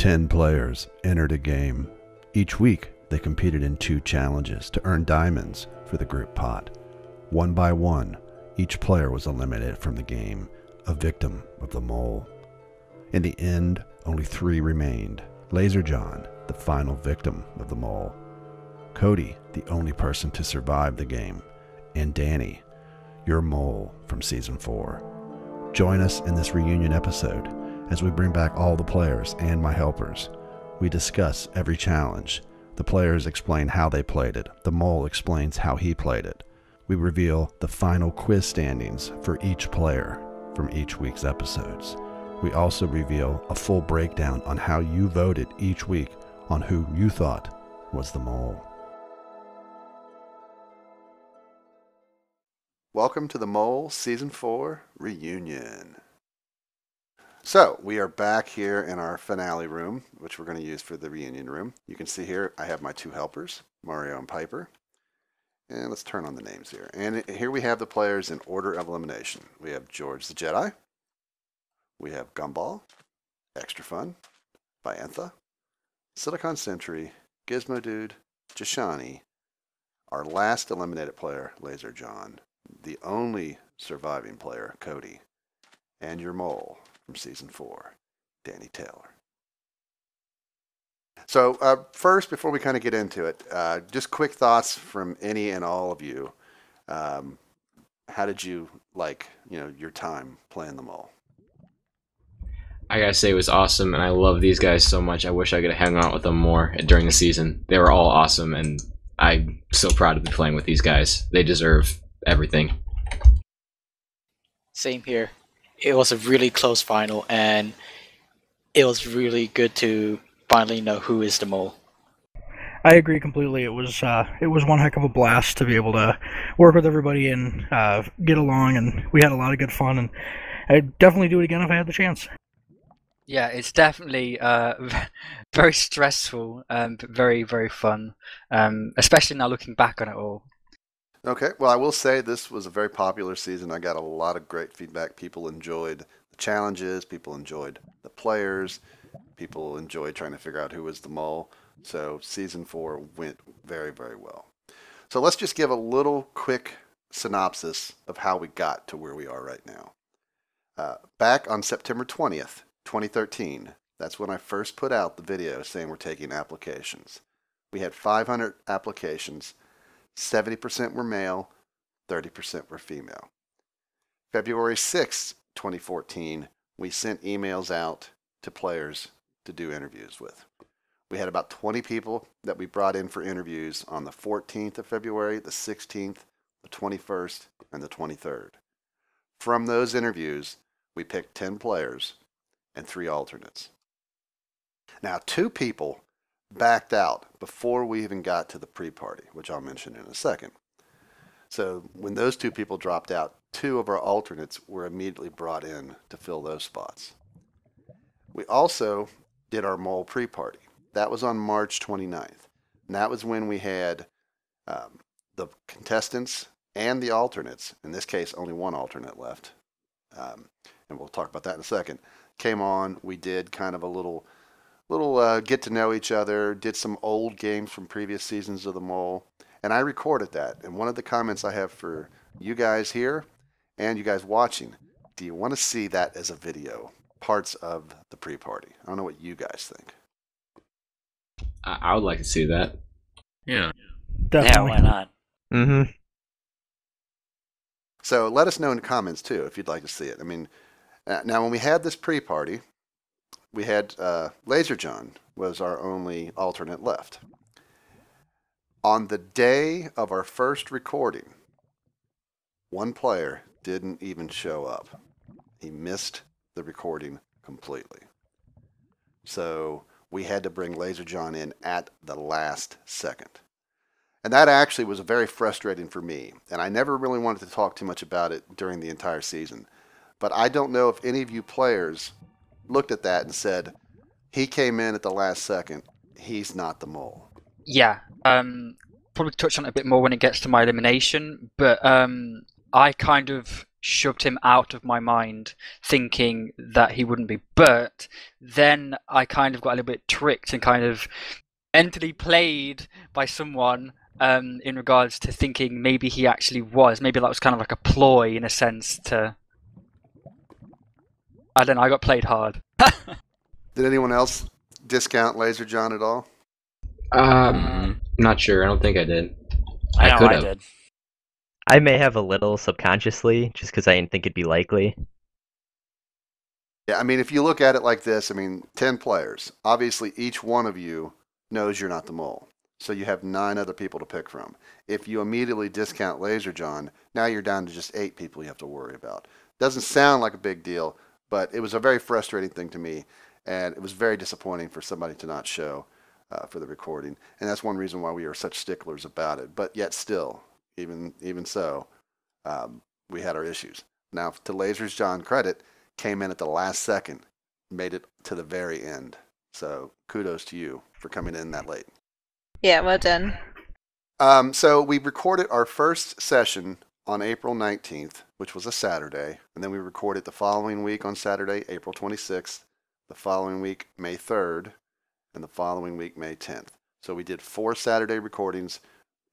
10 players entered a game. Each week, they competed in 2 challenges to earn diamonds for the group pot. One by one, each player was eliminated from the game, a victim of the mole. In the end, only 3 remained. Laser John, the final victim of the mole. Cody, the only person to survive the game. And Danny, your mole from Season 4. Join us in this reunion episode as we bring back all the players and my helpers. We discuss every challenge. The players explain how they played it. The mole explains how he played it. We reveal the final quiz standings for each player from each week's episodes. We also reveal a full breakdown on how you voted each week on who you thought was the mole. Welcome to the Mole Season 4 Reunion. So, we are back here in our finale room, which we're going to use for the reunion room. You can see here I have my 2 helpers, Mario and Piper. And let's turn on the names here. And here we have the players in order of elimination. We have George the Jedi. We have Gumball, Extra Fun, Biantha, Silicon Sentry, Gizmo Dude, Jashani, our last eliminated player, Laser John, the only surviving player, Cody, and your mole from Season 4, Danny Taylor. So first, before we kind of get into it, just quick thoughts from any and all of you. How did you like, your time playing the mole? I gotta say it was awesome, and I love these guys so much. I wish I could have hung out with them more during the season. They were all awesome, and I'm so proud to be playing with these guys. They deserve everything. Same here. It was a really close final, and it was really good to finally know who is the mole. I agree completely. It was one heck of a blast to be able to work with everybody and get along, and we had a lot of good fun, and I'd definitely do it again if I had the chance. Yeah, it's definitely very stressful, but very, very fun, especially now looking back on it all. Okay, well, I will say this was a very popular season. I got a lot of great feedback. People enjoyed the challenges. People enjoyed the players. People enjoyed trying to figure out who was the mole. So Season 4 went very, very well. So let's just give a little quick synopsis of how we got to where we are right now. Back on September 20th, 2013, that's when I first put out the video saying we're taking applications. We had 500 applications. 70% were male, 30% were female. February 6th, 2014, we sent emails out to players to do interviews with. We had about 20 people that we brought in for interviews on the 14th of February, the 16th, the 21st, and the 23rd. From those interviews, we picked 10 players and 3 alternates. Now, 2 people backed out before we even got to the pre-party, which I'll mention in a second. So when those 2 people dropped out, 2 of our alternates were immediately brought in to fill those spots. We also did our mole pre-party. That was on March 29th. And that was when we had the contestants and the alternates, in this case only 1 alternate left, and we'll talk about that in a second, came on. We did kind of a little get to know each other, did some old games from previous seasons of the mole, and I recorded that. And one of the comments I have for you guys here and you guys watching, do you want to see that as a video, parts of the pre-party? I don't know what you guys think. I would like to see that. Yeah. Definitely. Yeah, why not? Mm-hmm. So let us know in the comments too if you'd like to see it. I mean, now when we had this pre-party, we had Laser John was our only alternate left. On the day of our first recording, 1 player didn't even show up. He missed the recording completely. So we had to bring Laser John in at the last second. And that actually was very frustrating for me. And I never really wanted to talk too much about it during the entire season. But I don't know if any of you players looked at that and said, he came in at the last second, he's not the mole. Yeah, probably touch on it a bit more when it gets to my elimination, but I kind of shoved him out of my mind, thinking that he wouldn't be. But then I kind of got a little bit tricked and kind of mentally played by someone in regards to thinking maybe he actually was. Maybe that was kind of like a ploy in a sense to. I don't know. I got played hard. Did anyone else discount Laser John at all? Not sure. I don't think I did. I know could I have. did. I may have a little subconsciously, just because I didn't think it'd be likely. Yeah, I mean, if you look at it like this, 10 players. Obviously, each one of you knows you're not the mole. So you have 9 other people to pick from. If you immediately discount Laser John, now you're down to just 8 people you have to worry about. Doesn't sound like a big deal, but it was a very frustrating thing to me, and it was very disappointing for somebody to not show for the recording. And that's one reason why we are such sticklers about it. But yet still, even so, we had our issues. Now, to Laser's John credit, came in at the last second, made it to the very end. So kudos to you for coming in that late. Yeah, well done. So we recorded our first session on April 19th, which was a Saturday, and then we recorded the following week on Saturday, April 26th, the following week, May 3rd, and the following week, May 10th. So we did 4 Saturday recordings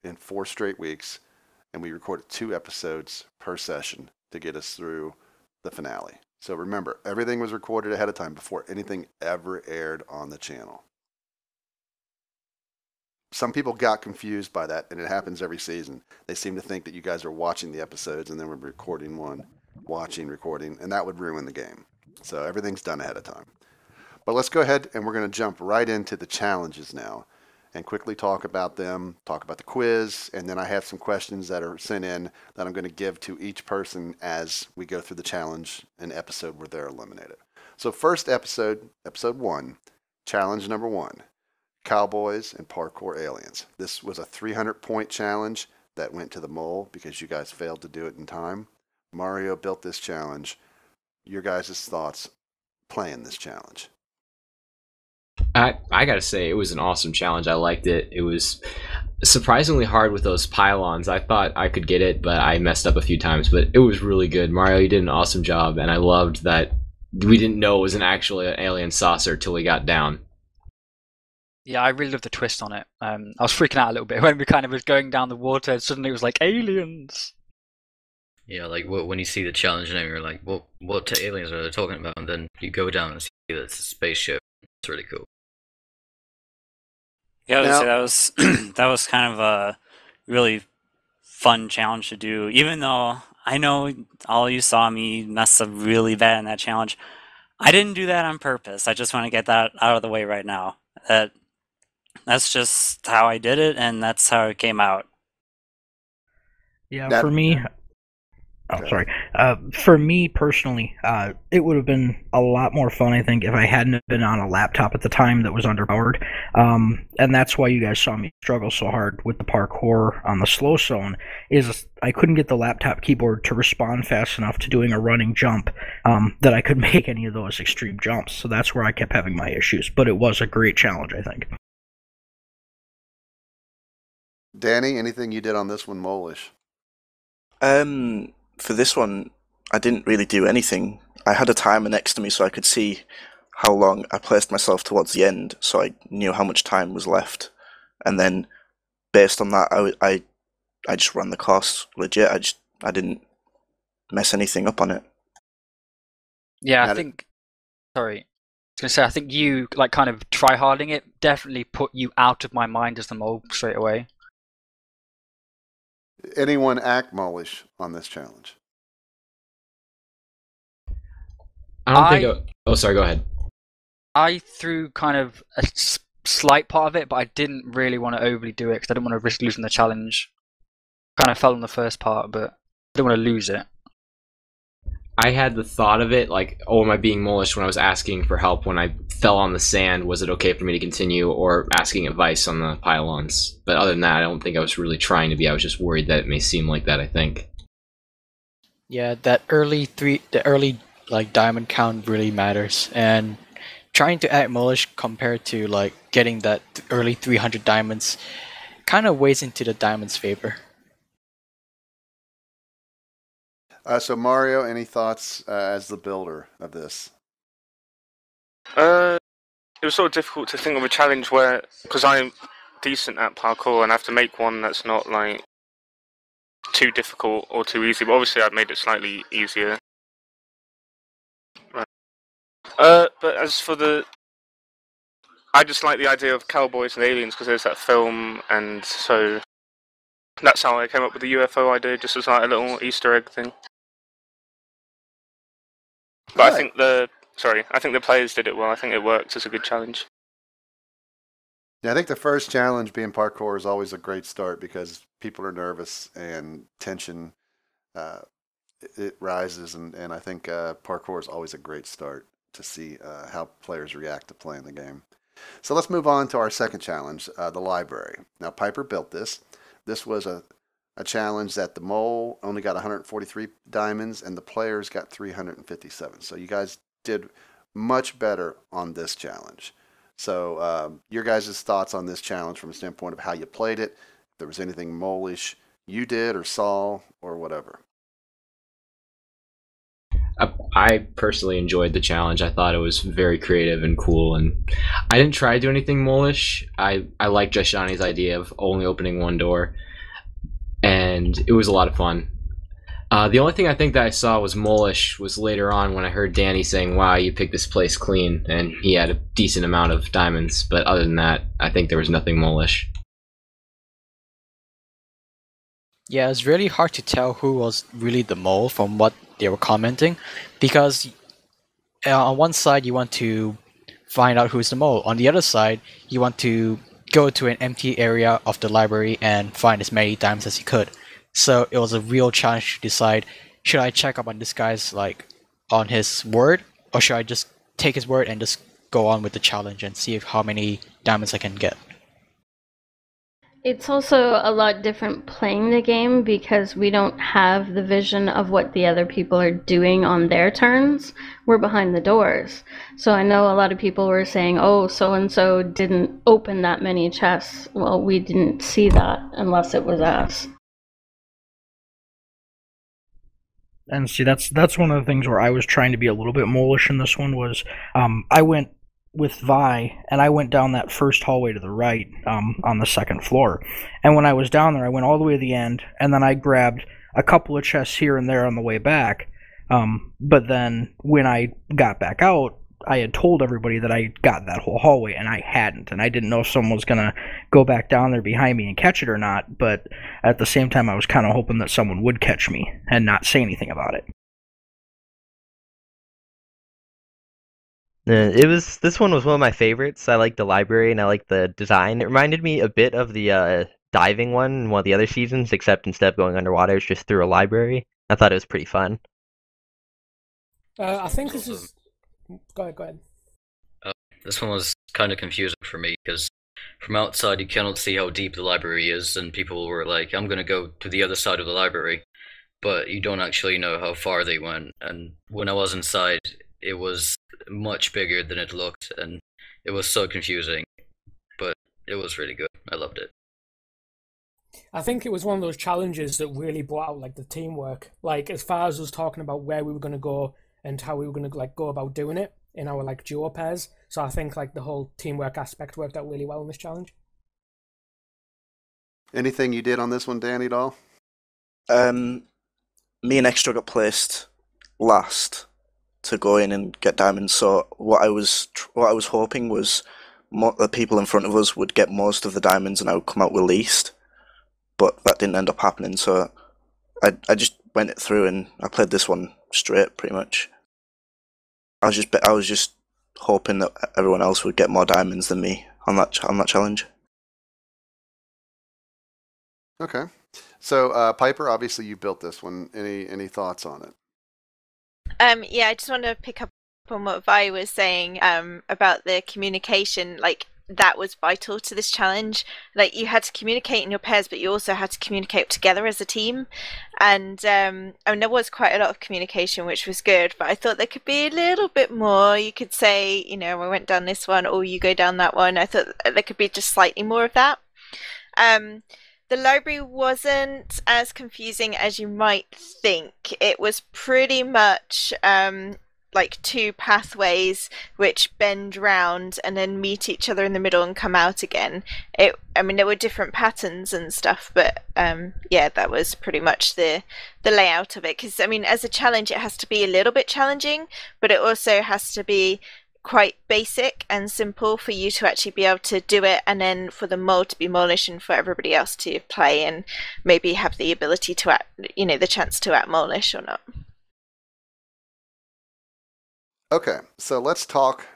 in 4 straight weeks, and we recorded 2 episodes per session to get us through the finale. So remember, everything was recorded ahead of time before anything ever aired on the channel. Some people got confused by that, and it happens every season. They seem to think that you guys are watching the episodes and then we're recording one, recording, and that would ruin the game. So everything's done ahead of time. But let's go ahead and we're going to jump right into the challenges now and quickly talk about them, talk about the quiz, and then I have some questions that are sent in that I'm going to give to each person as we go through the challenge and episode where they're eliminated. So first episode 1, challenge number 1, Cowboys and Parkour Aliens. This was a 300-point challenge that went to the mole because you guys failed to do it in time. Mario built this challenge. Your guys' thoughts playing this challenge? I gotta say, it was an awesome challenge. I liked it. It was surprisingly hard with those pylons. I thought I could get it, but I messed up a few times. But it was really good. Mario, you did an awesome job, and I loved that we didn't know it was an alien saucer till we got down. Yeah, I really loved the twist on it. I was freaking out a little bit when we kind of was going down the water, and suddenly it was like aliens. Yeah, like when you see the challenge name, you're like, "What aliens are they talking about?" And then you go down and see that it's a spaceship. It's really cool. Yeah, Now- that was that was kind of a really fun challenge to do. Even though I know all you saw me mess up really bad in that challenge, I didn't do that on purpose. I just want to get that out of the way right now. That's just how I did it, and that's how it came out. Yeah, for me, for me personally, it would have been a lot more fun, I think, if I hadn't been on a laptop at the time that was underpowered. And that's why you guys saw me struggle so hard with the parkour on the slow zone, is I couldn't get the laptop keyboard to respond fast enough to doing a running jump that I could make any of those extreme jumps. So that's where I kept having my issues. But it was a great challenge, I think. Danny, anything you did on this one mole-ish? For this one, I didn't really do anything. I had a timer next to me so I could see how long I placed myself towards the end, so I knew how much time was left. And then, based on that, I just ran the course legit. I didn't mess anything up on it. Yeah, I Got it. think. Sorry, I was gonna say I think you like kind of try-harding it definitely put you out of my mind as the mole straight away. Anyone act mole-ish on this challenge? I don't think. Oh, sorry. Go ahead. I threw kind of a slight part of it, but I didn't really want to overly do it because I didn't want to risk losing the challenge. Kind of fell on the first part, but I didn't want to lose it. I had the thought of it, like, oh, am I being mole-ish when I was asking for help when I fell on the sand? Was it okay for me to continue, or asking advice on the pylons? But other than that, I don't think I was really trying to be. I was just worried that it may seem like that, I think. Yeah, the early like diamond count really matters, and trying to act molish compared to like getting that early 300 diamonds kind of weighs into the diamond's favor. So Mario, any thoughts as the builder of this? It was sort of difficult to think of a challenge where, because I'm decent at parkour and I have to make one that's not like too difficult or too easy, but obviously I've made it slightly easier. But as for I just like the idea of cowboys and aliens because there's that film, and so that's how I came up with the UFO idea, just as like a little Easter egg thing. But I think the players did it well. I think it worked as a good challenge. Yeah, I think the first challenge being parkour is always a great start because people are nervous and tension it rises, and I think parkour is always a great start to see how players react to playing the game. So let's move on to our second challenge, the library. Now Piper built this. This was a challenge that the mole only got 143 diamonds and the players got 357. So you guys did much better on this challenge. So your guys' thoughts on this challenge from a standpoint of how you played it, if there was anything mole-ish you did or saw or whatever. I personally enjoyed the challenge. I thought it was very creative and cool, and I didn't try to do anything mole-ish. I like Joshani's idea of only opening one door, and it was a lot of fun. The only thing I think that I saw was mole-ish was later on when I heard Danny saying, "Wow, you picked this place clean," and he had a decent amount of diamonds. But other than that, I think there was nothing mole-ish. Yeah, it's really hard to tell who was really the mole from what they were commenting, because on one side you want to find out who's the mole, on the other side you want to go to an empty area of the library and find as many diamonds as you could. So it was a real challenge to decide, should I check up on this guy's on his word, or should I just take his word and just go on with the challenge and see how many diamonds I can get. It's also a lot different playing the game because we don't have the vision of what the other people are doing on their turns. We're behind the doors. So I know a lot of people were saying, oh, so-and-so didn't open that many chests. Well, we didn't see that unless it was us. And see, that's one of the things where I was trying to be a little bit mole-ish in this one was, I went with Vi, and I went down that first hallway to the right, on the second floor. And when I was down there, I went all the way to the end, and then I grabbed a couple of chests here and there on the way back. But then when I got back out, I had told everybody that I got that whole hallway, and I hadn't. And I didn't know if someone was going to go back down there behind me and catch it or not, but at the same time, I was kind of hoping that someone would catch me and not say anything about it. This one was one of my favorites. I like the library and I like the design. It reminded me a bit of the diving one in one of the other seasons, except instead of going underwater, it's just through a library. I thought it was pretty fun. I think this is... Go ahead. This one was kind of confusing for me because from outside you cannot see how deep the library is, and people were like, I'm going to go to the other side of the library, but you don't actually know how far they went. And when I was inside, it was much bigger than it looked, and it was so confusing, but it was really good. I loved it. I think it was one of those challenges that really brought out the teamwork. As far as us talking about where we were going to go and how we were going to go about doing it in our duo pairs. So I think the whole teamwork aspect worked out really well in this challenge. Anything you did on this one, Danny, at all? Me and Extra got placed last to go in and get diamonds. So what I was hoping was the people in front of us would get most of the diamonds and I would come out with least. But that didn't end up happening. So I just went it through and I played this one straight pretty much. I was just hoping that everyone else would get more diamonds than me on that challenge. Okay. So Piper, obviously you built this one. Any thoughts on it? Yeah, I just want to pick up on what Vi was saying about the communication. That was vital to this challenge. You had to communicate in your pairs, but you also had to communicate together as a team. And there was quite a lot of communication, which was good. But I thought there could be a little bit more. You could say, I went down this one, or you go down that one. I thought there could be just slightly more of that. The library wasn't as confusing as you might think. It was pretty much like two pathways which bend round and then meet each other in the middle and come out again. I mean, there were different patterns and stuff, but yeah, that was pretty much the layout of it. Because I mean, as a challenge, it has to be a little bit challenging, but it also has to be quite basic and simple for you to actually be able to do it, and then for the mole to be molish and for everybody else to play and maybe have the ability to act, the chance to act molish or not. Okay, so let's talk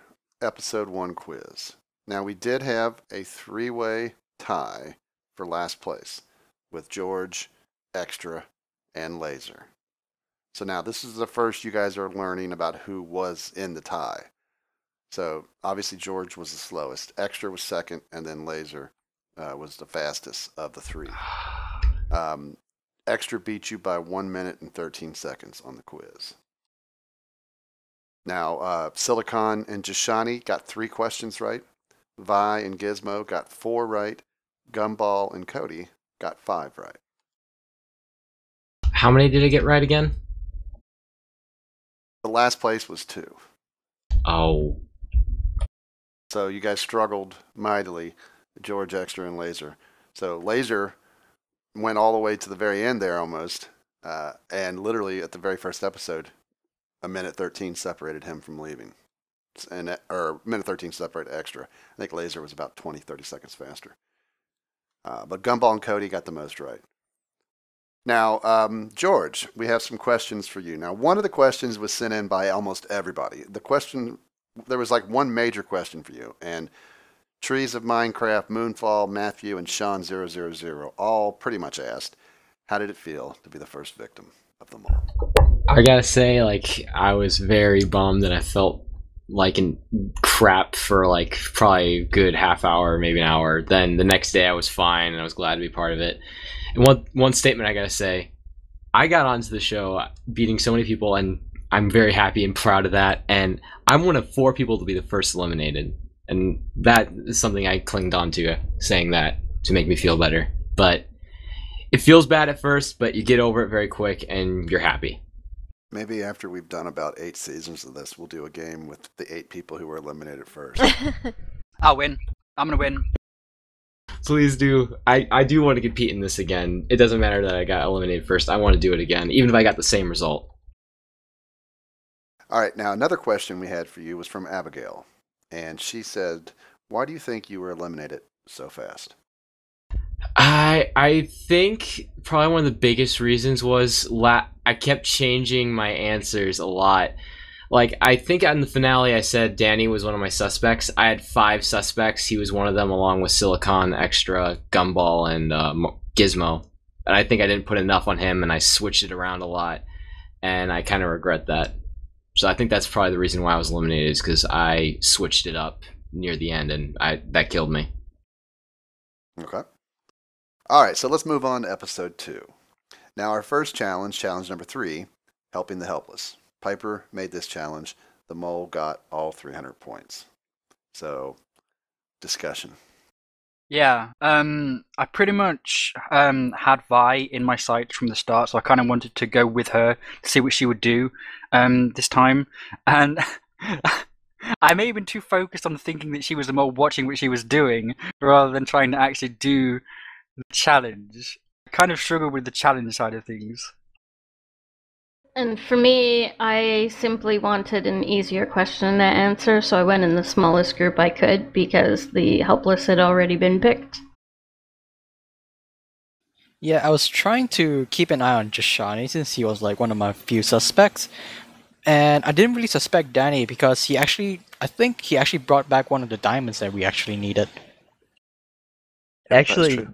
episode 1 quiz. Now, we did have a 3-way tie for last place with George, Extra, and Laser. So now this is the first you guys are learning about who was in the tie. So obviously George was the slowest, Extra was second, and then Laser was the fastest of the 3. Extra beat you by 1 minute and 13 seconds on the quiz. Now, Silicon and Jashani got 3 questions right. Vi and Gizmo got 4 right. Gumball and Cody got 5 right. How many did I get right again? The last place was 2. Oh. So you guys struggled mightily, George, Extra, and Laser. So Laser went all the way to the very end there almost, and literally at the very first episode, a minute 13 separated him from leaving. Or minute 13 separated Extra. I think Laser was about 20, 30 seconds faster. But Gumball and Cody got the most right. Now, George, we have some questions for you. Now, one of the questions was sent in by almost everybody. There was like one major question for you, and Trees of Minecraft, Moonfall, Matthew, and Sean000 all pretty much asked, how did it feel to be the first victim of the mole? I gotta say, I was very bummed, and I felt like crap for probably a good half hour, maybe an hour. Then the next day I was fine, and I was glad to be part of it. And one statement I gotta say, I got onto the show beating so many people, and I'm very happy and proud of that. And I'm one of 4 people to be the first eliminated, and that is something I clinged on to, saying that to make me feel better. But it feels bad at first, but you get over it very quick, and you're happy. Maybe after we've done about 8 seasons of this, we'll do a game with the 8 people who were eliminated first. I'll win. I'm gonna win. Please do. I do want to compete in this again. It doesn't matter that I got eliminated first. I want to do it again, even if I got the same result. All right, now another question we had for you was from Abigail. And she said, why do you think you were eliminated so fast? I think probably one of the biggest reasons was I kept changing my answers a lot. I think in the finale I said Danny was one of my suspects. I had 5 suspects. He was one of them, along with Silicon, Extra, Gumball, and Gizmo. And I think I didn't put enough on him, and I switched it around a lot. And I kind of regret that. So I think that's probably the reason why I was eliminated, is because I switched it up near the end, and that killed me. Okay. All right, so let's move on to episode 2. Now, our first challenge number 3, helping the helpless. Piper made this challenge. The mole got all 300 points. So, discussion. Yeah, I pretty much had Vi in my sights from the start, so I kind of wanted to go with her to see what she would do this time. And I may have been too focused on thinking that she was the mole, watching what she was doing, rather than trying to actually do the challenge. I kind of struggled with the challenge side of things. And for me, I simply wanted an easier question to answer, so I went in the smallest group I could because the helpless had already been picked. Yeah, I was trying to keep an eye on Jashani since he was one of my few suspects. And I didn't really suspect Danny because I think he actually brought back one of the diamonds that we actually needed. Actually,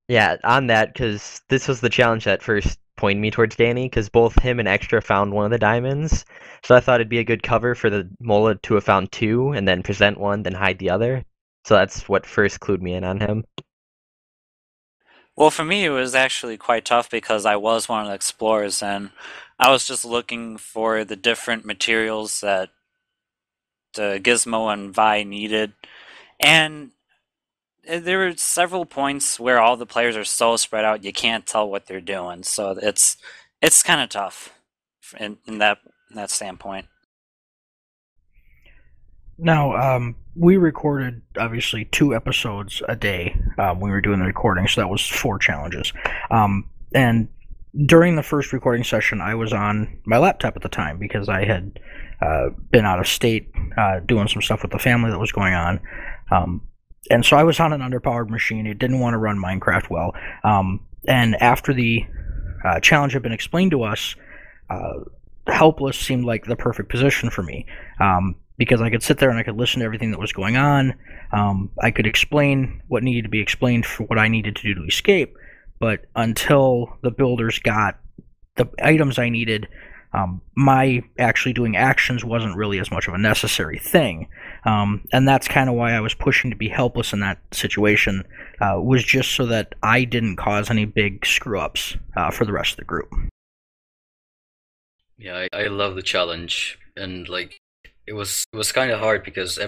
yeah, on that, because this was the challenge that first pointed me towards Danny, because both him and Extra found one of the diamonds. So I thought it'd be a good cover for the Mola to have found 2, and then present one, then hide the other. So that's what first clued me in on him. Well, for me, it was actually quite tough because I was one of the explorers, and I was just looking for the different materials that Gizmo and Vi needed. And there were several points where all the players are so spread out you can't tell what they're doing. So it's kind of tough in that standpoint. Now, we recorded obviously 2 episodes a day. We were doing the recording, so that was 4 challenges. And during the first recording session, I was on my laptop at the time because I had been out of state doing some stuff with the family that was going on. And so I was on an underpowered machine. It didn't want to run Minecraft well. And after the challenge had been explained to us, helpless seemed like the perfect position for me. Because I could sit there and I could listen to everything that was going on. I could explain what needed to be explained for what I needed to do to escape. But until the builders got the items I needed, my actually doing actions wasn't really as much of a necessary thing. And that's kind of why I was pushing to be helpless in that situation, was just so that I didn't cause any big screw-ups for the rest of the group. Yeah, I love the challenge, and like it was kind of hard because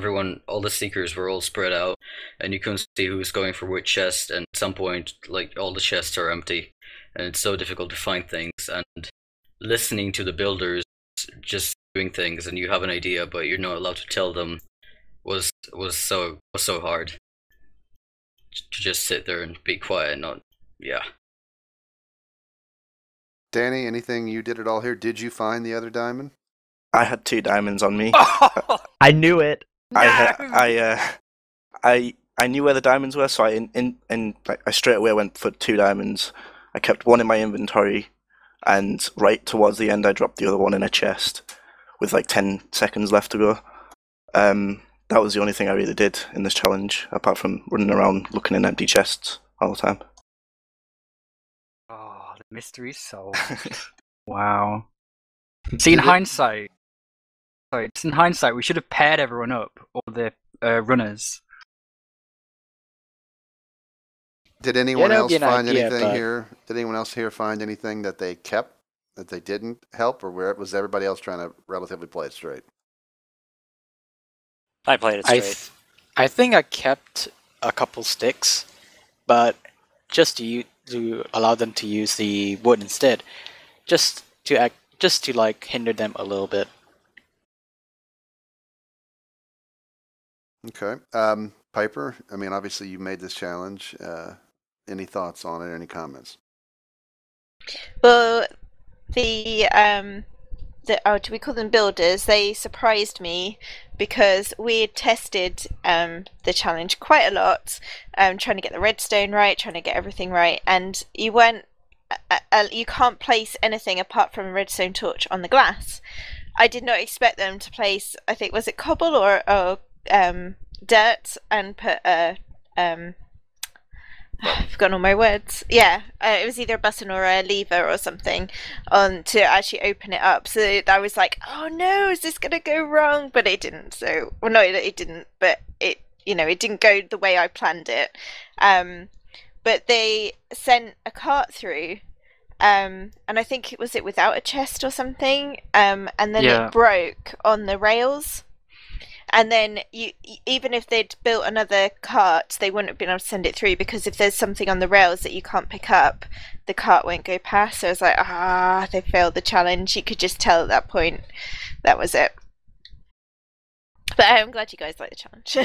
all the seekers were all spread out, and you couldn't see who was going for which chest. And at some point, like all the chests are empty, and it's so difficult to find things. And listening to the builders just doing things, and you have an idea, but you're not allowed to tell them, was so hard. To just sit there and be quiet, and not yeah. Danny, anything you did at all here? Did you find the other diamond? I had 2 diamonds on me. I knew it. I knew where the diamonds were, so I straight away went for 2 diamonds. I kept one in my inventory, and right towards the end, I dropped the other one in a chest with like 10 seconds left to go. That was the only thing I really did in this challenge, apart from running around looking in empty chests all the time. Oh, the mystery solved. Wow. See, in hindsight, we should have paired everyone up, all the runners. Did anyone else find idea, anything but... here? Did anyone else here find anything that they kept that they didn't help, or where was everybody else trying to relatively play it straight? I played it straight. I think I kept a couple sticks, but just to allow them to use the wood instead, just to like hinder them a little bit. Okay, Piper. I mean, obviously you made this challenge. Any thoughts on it? Any comments? Well, do we call them builders? They surprised me because we had tested the challenge quite a lot, trying to get the redstone right, trying to get everything right, and you can't place anything apart from a redstone torch on the glass. I did not expect them to place, I think, was it cobble or dirt, and put I've forgotten all my words. Yeah, it was either a button or a lever or something on to actually open it up. So I was like, "Oh no, is this gonna go wrong?" But it didn't. So, well, no, it didn't. But it didn't go the way I planned it. But they sent a cart through, and I think it was without a chest or something. And then it broke on the rails. And then even if they'd built another cart, they wouldn't have been able to send it through, because if there's something on the rails that you can't pick up, the cart won't go past. So I was like, they failed the challenge. You could just tell at that point that was it. But I'm glad you guys like the challenge.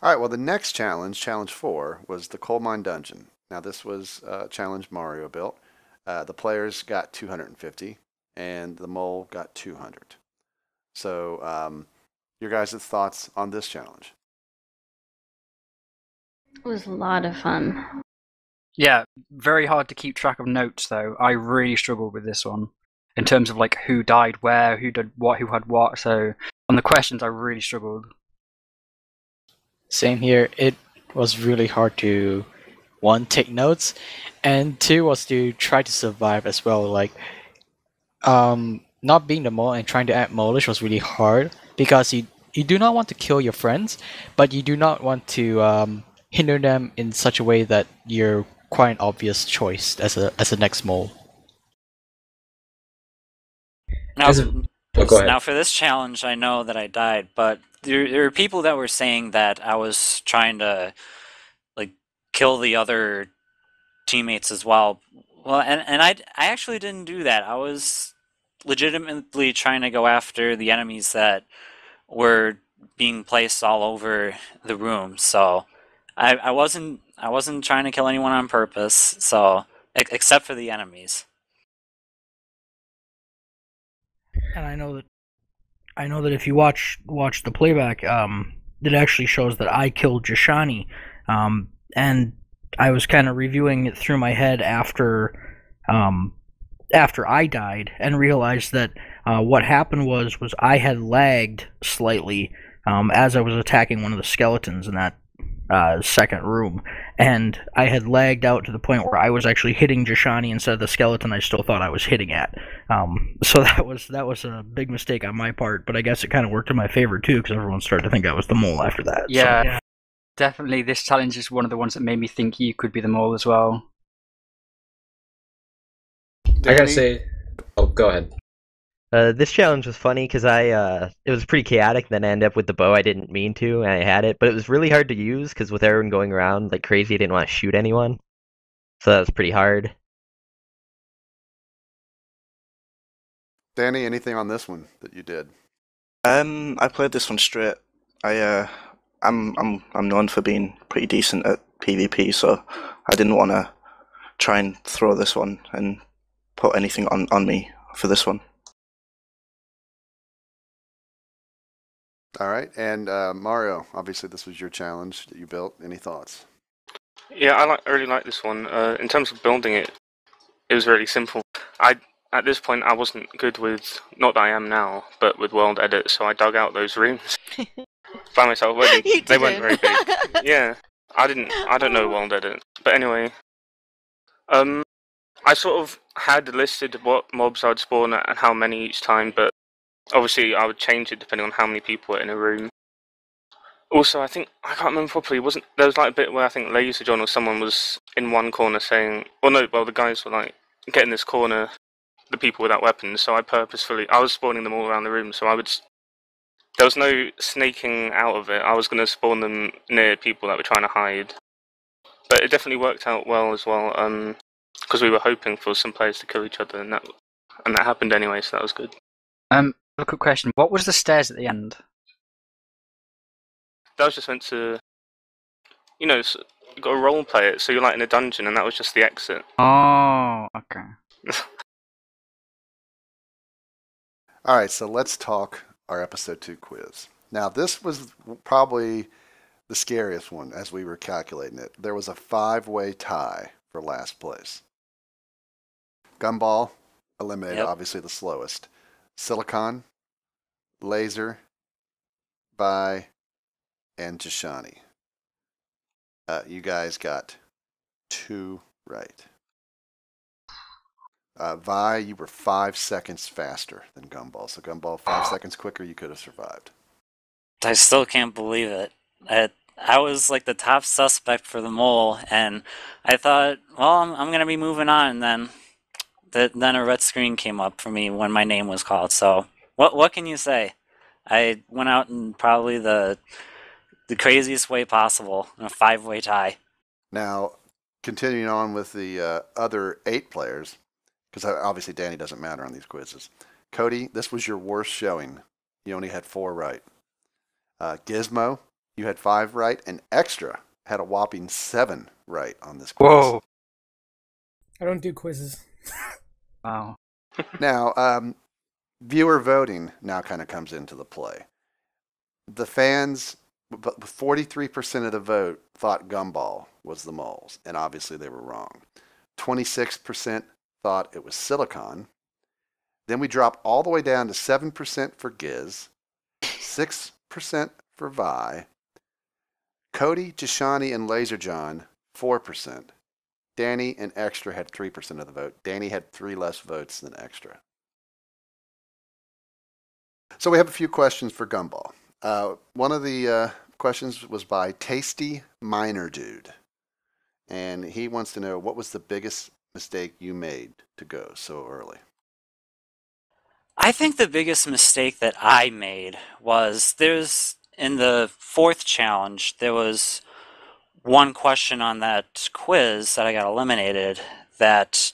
All right, well, the next challenge, challenge 4, was the coal mine dungeon. Now, this was a challenge Mario built. The players got 250, and the mole got 200. So, your guys' thoughts on this challenge? It was a lot of fun. Yeah, very hard to keep track of notes, though. I really struggled with this one in terms of like who died where, who did what, who had what. So on the questions, I really struggled. Same here. It was really hard to, 1, take notes, and 2 was to try to survive as well. Like, not being the mole and trying to act molish was really hard, because you do not want to kill your friends, but you do not want to hinder them in such a way that you're quite an obvious choice as a next mole. Now, go ahead. now for this challenge, I know that I died, but there were people that were saying that I was trying to like kill the other teammates as well. Well, and I actually didn't do that. I was legitimately trying to go after the enemies that were being placed all over the room. So I wasn't trying to kill anyone on purpose. So except for the enemies. And I know that if you watch the playback, it actually shows that I killed Jashani, and I was kind of reviewing it through my head after I died and realized that what happened was I had lagged slightly as I was attacking one of the skeletons in that second room, and I had lagged out to the point where I was actually hitting Jashani instead of the skeleton I still thought I was hitting at. So that was a big mistake on my part, but I guess it kind of worked in my favor too because everyone started to think I was the mole after that. Yeah, So, definitely. This challenge is one of the ones that made me think you could be the mole as well. I gotta say, oh, go ahead. This challenge was funny because it was pretty chaotic. Then I ended up with the bow. I didn't mean to, and I had it, but it was really hard to use because with everyone going around like crazy, I didn't want to shoot anyone. So that was pretty hard. Danny, anything on this one that you did? I played this one straight. I'm known for being pretty decent at PvP, so I didn't want to try and throw this one and put anything on me for this one. All right, and Mario, obviously this was your challenge that you built. Any thoughts? Yeah, I really like this one. In terms of building it, it was really simple. At this point I wasn't good with, not that I am now, but with world edit, so I dug out those rooms by myself. They weren't very big. Yeah, I don't know world edit, but anyway, I sort of had listed what mobs I'd spawn at and how many each time, but obviously I would change it depending on how many people were in a room. Also, I can't remember properly, there was like a bit where I think Laser John or someone was in one corner saying, the guys were like, get in this corner, the people without weapons, so I was spawning them all around the room, so there was no snaking out of it. I was going to spawn them near people that were trying to hide. But it definitely worked out well as well, because we were hoping for some players to kill each other, and that happened anyway, so that was good. A quick question. What was the stairs at the end? That was just meant to, you got to role play it, so you're like in a dungeon, and that was just the exit. Oh, okay. All right, so let's talk our episode 2 quiz. Now, this was probably the scariest one as we were calculating it. There was a 5-way tie for last place. Gumball eliminated, obviously the slowest. Silicon, Laser, Vi, and Jashani. You guys got 2 right. Vi, you were 5 seconds faster than Gumball. So Gumball, 5 seconds quicker, you could have survived. I still can't believe it. I was like the top suspect for the mole, and I thought, well, I'm gonna be moving on, and then a red screen came up for me when my name was called. So what can you say? I went out in probably the craziest way possible, in a 5-way tie. Now, continuing on with the other 8 players, because obviously Danny doesn't matter on these quizzes. Cody, this was your worst showing. You only had 4 right. Gizmo, you had 5 right, and Extra had a whopping 7 right on this quiz. Whoa. I don't do quizzes. Wow. Now, viewer voting now kind of comes into the play. The fans, 43% of the vote thought Gumball was the moles, and obviously they were wrong. 26% thought it was Silicon. Then we drop all the way down to 7% for Giz, 6% for Vi, Cody, Jashani, and Laser John, 4%. Danny and Extra had 3% of the vote. Danny had 3 less votes than Extra. So we have a few questions for Gumball. One of the questions was by Tasty Miner Dude. And he wants to know, what was the biggest mistake you made to go so early? I think the biggest mistake that I made was in the fourth challenge, there was one question on that quiz that I got eliminated that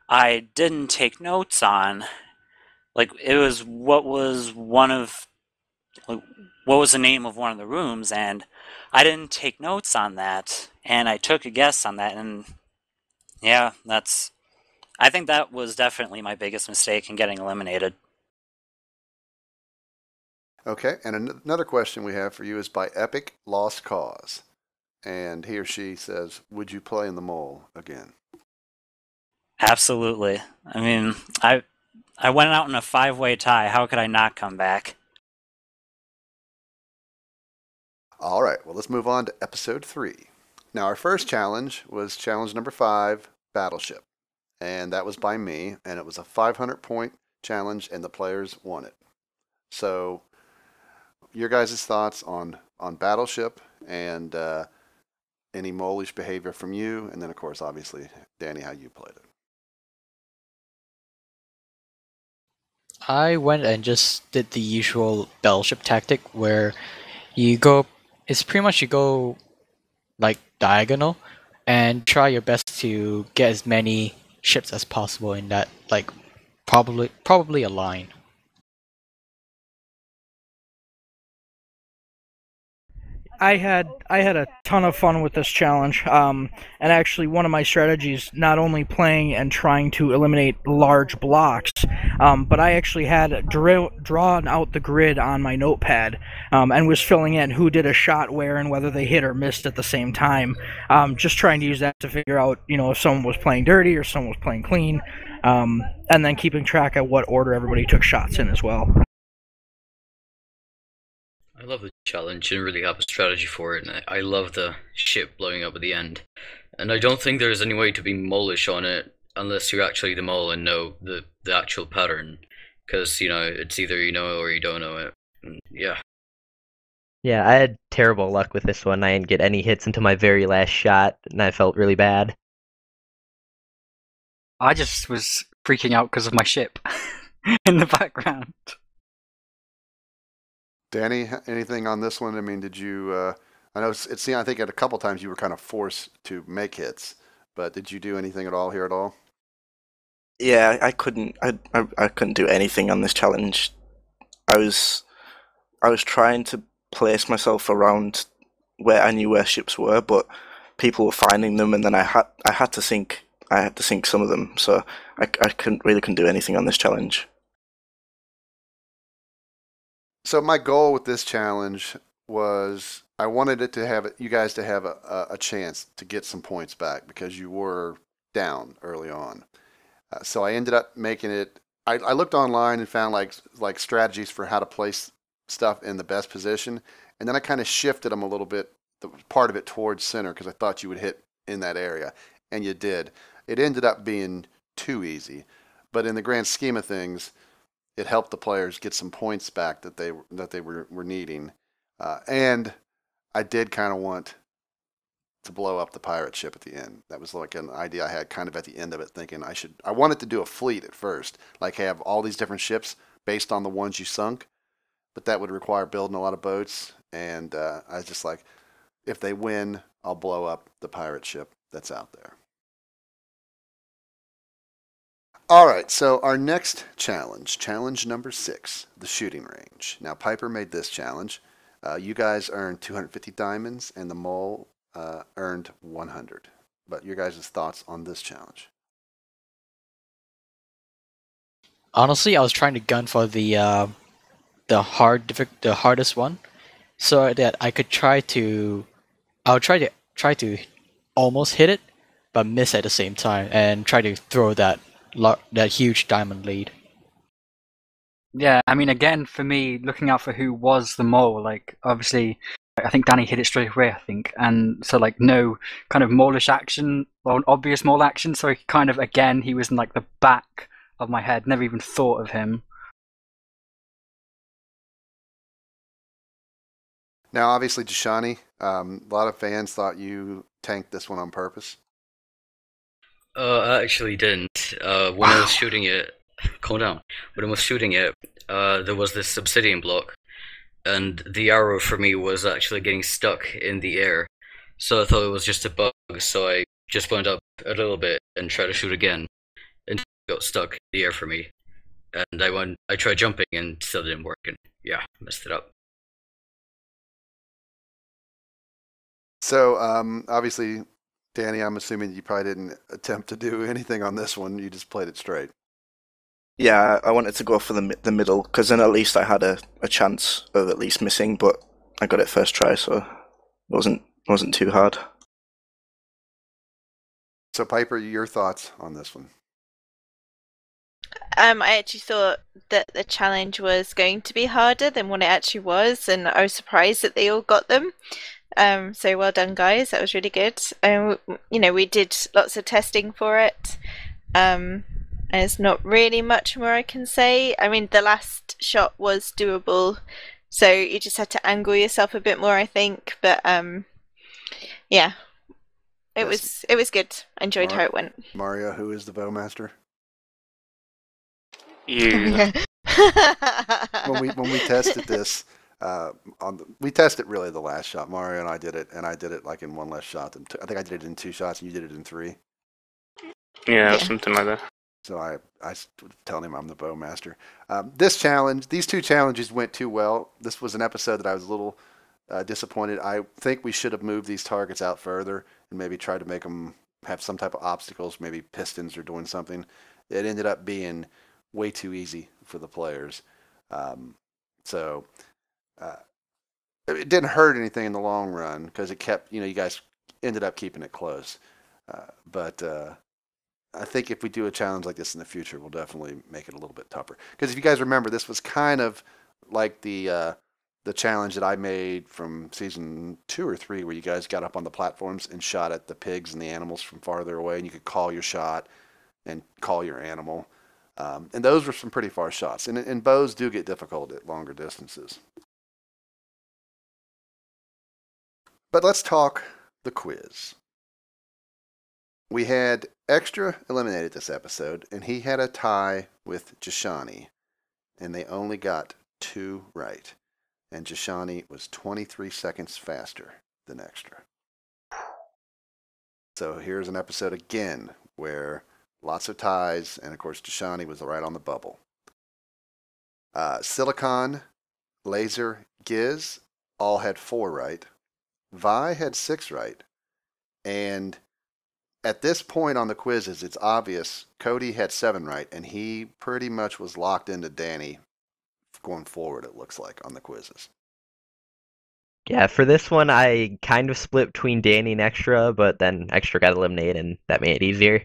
I didn't take notes on. Like, it was what was the name of one of the rooms, and I didn't take notes on that, and I took a guess on that, and yeah, I think that was definitely my biggest mistake in getting eliminated. Okay, and another question we have for you is by Epic Lost Cause. And he or she says, would you play in the mole again? Absolutely. I mean, I went out in a 5-way tie. How could I not come back? All right, well, let's move on to episode 3. Now, our first challenge was challenge number 5, Battleship. And that was by me, and it was a 500-point challenge, and the players won it. So, your guys' thoughts on Battleship and any mole-ish behavior from you, and then, of course, obviously, Danny, how you played it. I went and just did the usual battleship tactic where you go, it's pretty much you go like diagonal and try your best to get as many ships as possible in that, like, probably a line. I had a ton of fun with this challenge, and actually one of my strategies, not only playing and trying to eliminate large blocks, but I actually had drawn out the grid on my notepad, and was filling in who did a shot where and whether they hit or missed at the same time, just trying to use that to figure out, if someone was playing dirty or someone was playing clean, and then keeping track of what order everybody took shots in as well. I love the challenge and really have a strategy for it, and I love the ship blowing up at the end. And I don't think there's any way to be mole-ish on it unless you're actually the mole and know the actual pattern, because, it's either you know it or you don't know it. And yeah. Yeah, I had terrible luck with this one. I didn't get any hits until my very last shot, and I felt really bad. I just was freaking out because of my ship in the background. Danny, anything on this one? I mean, did you? I know I think at a couple times you were kind of forced to make hits, but did you do anything at all here at all? Yeah, I couldn't. I couldn't do anything on this challenge. I was trying to place myself around where I knew where ships were, but people were finding them, and then I had to sink. I had to sink some of them, so I couldn't do anything on this challenge. So my goal with this challenge was I wanted you guys to have a chance to get some points back because you were down early on. So I ended up making it. I looked online and found like strategies for how to place stuff in the best position, and then I kind of shifted them a little bit, part of it towards center because I thought you would hit in that area, and you did. It ended up being too easy, but in the grand scheme of things, it helped the players get some points back that they were needing, and I did kind of want to blow up the pirate ship at the end. That was like an idea I had kind of at the end of it, thinking I wanted to do a fleet at first, like have all these different ships based on the ones you sunk, but that would require building a lot of boats, and I was just like, if they win, I'll blow up the pirate ship that's out there. All right, so our next challenge number 6, the shooting range. Now, Piper made this challenge. You guys earned 250 diamonds, and the mole earned 100. But your guys' thoughts on this challenge? Honestly, I was trying to gun for the hardest one, so that I could try to almost hit it, but miss at the same time, and try to throw that huge diamond lead. Yeah, I mean, again, for me, looking out for who was the mole, like, obviously, I think Danny hit it straight away, I think, and so, like, no kind of mole-ish action, or an obvious mole action, so he was in, like, the back of my head, never even thought of him. Now, obviously, Jashani, a lot of fans thought you tanked this one on purpose. I actually didn't. When I was shooting it, calm down. When I was shooting it, there was this obsidian block, and the arrow for me was actually getting stuck in the air. So I thought it was just a bug, so I just went up a little bit and tried to shoot again until it got stuck in the air for me. And I tried jumping and still didn't work, and yeah, messed it up. So, obviously, Danny, I'm assuming you probably didn't attempt to do anything on this one. You just played it straight. Yeah, I wanted to go for the middle, because then at least I had a chance of at least missing, but I got it first try, so it wasn't too hard. So, Piper, your thoughts on this one? I actually thought that the challenge was going to be harder than what it actually was, and I was surprised that they all got them. So well done, guys. That was really good. We did lots of testing for it. And there's not really much more I can say. I mean, the last shot was doable, so you just had to angle yourself a bit more, I think. But yeah, it was good. I enjoyed how it went. Mario, who is the bowmaster? You. when we tested this, we tested really the last shot. Mario and I did it like in one less shot. I think I did it in 2 shots, and you did it in 3. Yeah, something like that. So I telling him I'm the bowmaster. These 2 challenges went too well. This was an episode that I was a little disappointed. I think we should have moved these targets out further and maybe tried to make them have some type of obstacles, maybe pistons or doing something. It ended up being way too easy for the players. So it didn't hurt anything in the long run because it kept, you guys ended up keeping it close. But I think if we do a challenge like this in the future, we'll definitely make it a little bit tougher. Because if you guys remember, this was kind of like the challenge that I made from season 2 or 3, where you guys got up on the platforms and shot at the pigs and the animals from farther away, and you could call your shot and call your animal. And those were some pretty far shots. And bows do get difficult at longer distances. But let's talk the quiz. We had Extra eliminated this episode, and he had a tie with Jashani, and they only got 2 right. And Jashani was 23 seconds faster than Extra. So here's an episode again where lots of ties, and of course Jashani was right on the bubble. Silicon, Laser, Giz all had 4 right. Vi had 6 right. And at this point on the quizzes, it's obvious Cody had 7 right, and he pretty much was locked into Danny going forward, it looks like, on the quizzes. Yeah, for this one, I kind of split between Danny and Extra, but then Extra got eliminated, and that made it easier.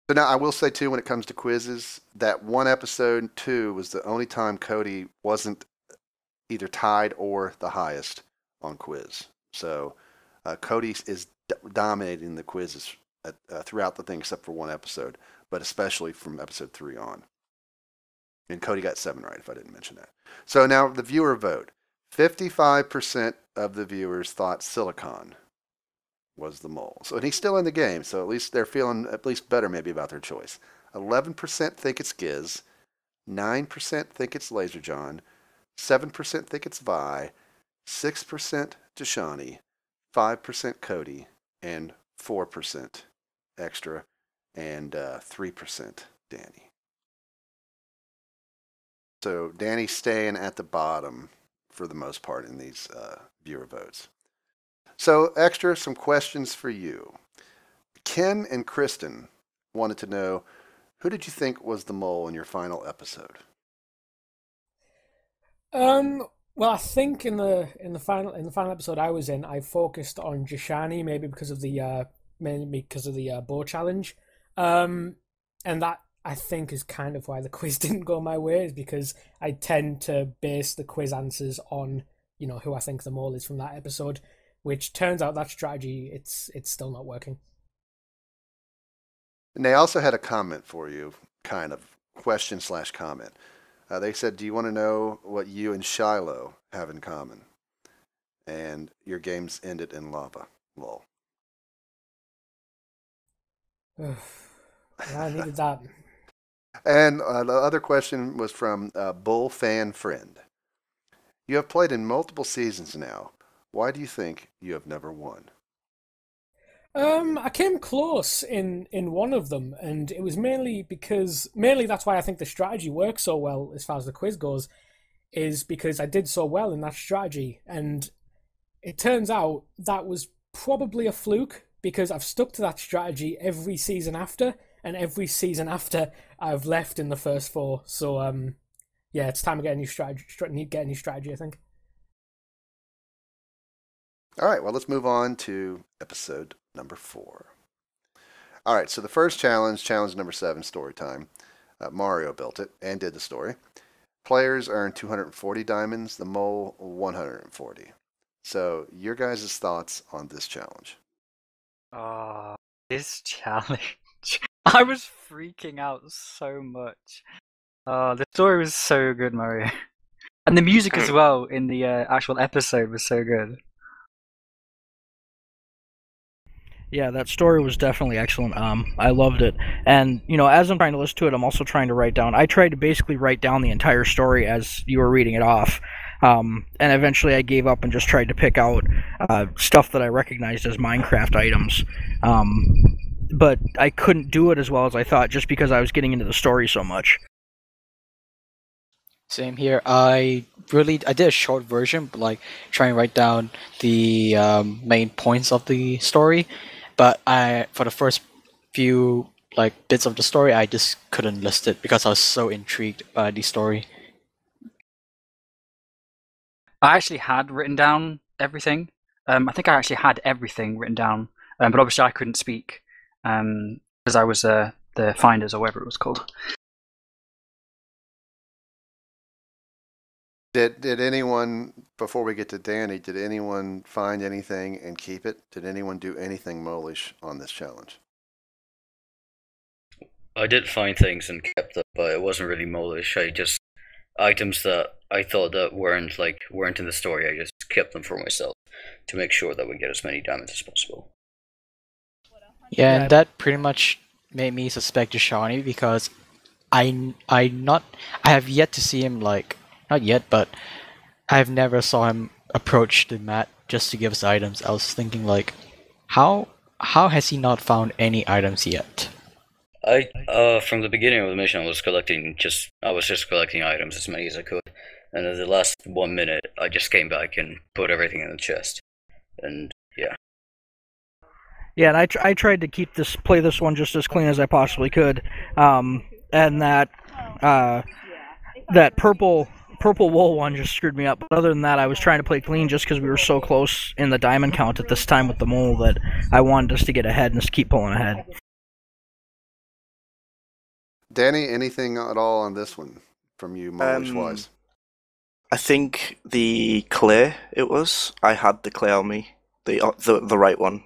So now I will say, too, when it comes to quizzes, that one episode, 2, was the only time Cody wasn't either tied or the highest on quiz. So Cody is dominating the quizzes throughout the thing except for one episode, but especially from episode 3 on. And Cody got 7 right, if I didn't mention that. So now the viewer vote. 55% of the viewers thought Silicon was the mole. So, and he's still in the game, so at least they're feeling at least better maybe about their choice. 11% think it's Giz. 9% think it's Laser John. 7% think it's Vi. 6% Jashani. 5% Cody. And 4% Extra. And 3% Danny. So Danny's staying at the bottom for the most part in these viewer votes. So Extra, some questions for you. Ken and Kristen wanted to know, who did you think was the mole in your final episode? Well, I think in the final episode I was in, I focused on Jashani, maybe because of the bow challenge, and that I think is kind of why the quiz didn't go my way, is because I tend to base the quiz answers on who I think the mole is from that episode, which turns out that strategy it's still not working. And they also had a comment for you, kind of question/comment. They said, do you want to know what you and Shiloh have in common? And your games ended in lava. Lol. I needed that. And the other question was from Bull Fan Friend. You have played in multiple seasons now. Why do you think you have never won? I came close in one of them, and it was mainly that's why I think the strategy works so well as far as the quiz goes, is because I did so well in that strategy, and it turns out that was probably a fluke because I've stuck to that strategy every season after, and every season after I've left in the first four. So yeah, it's time to get a new strategy. Need to get a new strategy, I think. All right, well, let's move on to episode number 4. All right, so the first challenge number 7, story time. Mario built it and did the story. Players earn 240 diamonds, the mole 140. So, your guys' thoughts on this challenge? This challenge. I was freaking out so much. The story was so good, Mario. And the music as well in the actual episode was so good. Yeah, that story was definitely excellent. I loved it, and as I'm trying to listen to it, I'm also trying to write down. I tried to basically write down the entire story as you were reading it off, and eventually I gave up and just tried to pick out stuff that I recognized as Minecraft items. But I couldn't do it as well as I thought, just because I was getting into the story so much. Same here. I did a short version, but like trying to write down the main points of the story. But for the first few like bits of the story, I just couldn't list it because I was so intrigued by the story. I actually had written down everything. I think I actually had everything written down, but obviously I couldn't speak because I was the finders or whatever it was called. Did anyone, before we get to Danny, did anyone find anything and keep it? Did anyone do anything molish on this challenge? I did find things and kept them, but it wasn't really molish. I just items that I thought that weren't in the story. I just kept them for myself to make sure that we get as many diamonds as possible. Yeah, and that pretty much made me suspect Shawnee because I have yet to see him not yet, but I've never saw him approach the mat just to give us items. I was thinking how has he not found any items yet? From the beginning of the mission, I was just collecting items as many as I could, and in the last 1 minute, I just came back and put everything in the chest, and yeah. Yeah, and I tried to play this one just as clean as I possibly could, and that purple wool one just screwed me up. But other than that, I was trying to play clean just because we were so close in the diamond count at this time with the mole that I wanted us to get ahead and just keep pulling ahead. Danny, anything at all on this one from you, molish-wise? I think the clay I had the clay on me, the right one,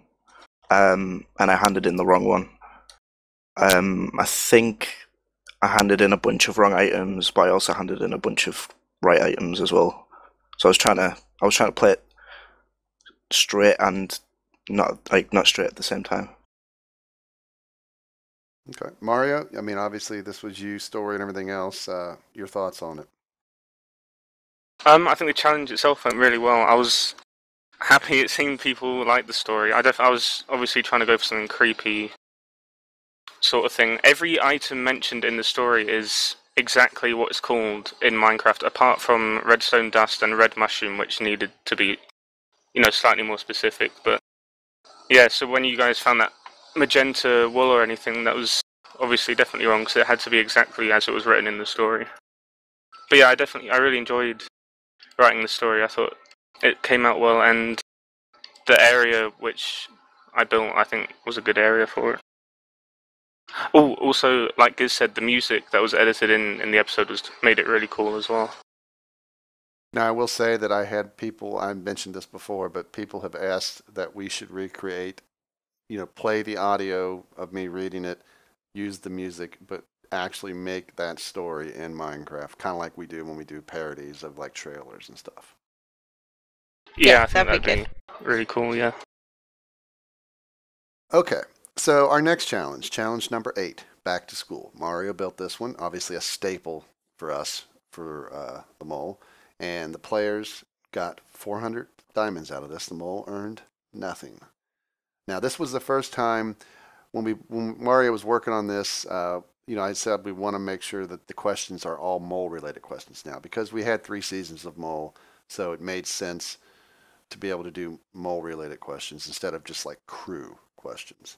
and I handed in the wrong one. I think I handed in a bunch of wrong items, but I also handed in a bunch of right items as well. So I was trying to play it straight and not straight at the same time. Okay, Mario. I mean, obviously this was you, story and everything else. Your thoughts on it? I think the challenge itself went really well. I was happy it seemed people liked the story. I was obviously trying to go for something creepy sort of thing. Every item mentioned in the story is exactly what it's called in Minecraft, apart from redstone dust and red mushroom, which needed to be, slightly more specific. But yeah, so when you guys found that magenta wool or anything, that was obviously definitely wrong because it had to be exactly as it was written in the story. But yeah, I really enjoyed writing the story. I thought it came out well, and the area which I built, I think, was a good area for it. Oh, also, like Giz said, the music that was edited in the episode made it really cool as well. Now, I will say that I mentioned this before, but people have asked that we should recreate, play the audio of me reading it, use the music, but actually make that story in Minecraft, kind of like we do when we do parodies of like trailers and stuff. Yeah, I think that'd be really cool, yeah. Okay, so our next challenge number 8, back to school. Mario built this one, obviously a staple for us, for the mole. and the players got 400 diamonds out of this. The mole earned nothing. Now, this was the first time when Mario was working on this. I said we want to make sure that the questions are all mole-related questions now, because we had 3 seasons of mole, so it made sense to be able to do mole-related questions instead of just like crew questions.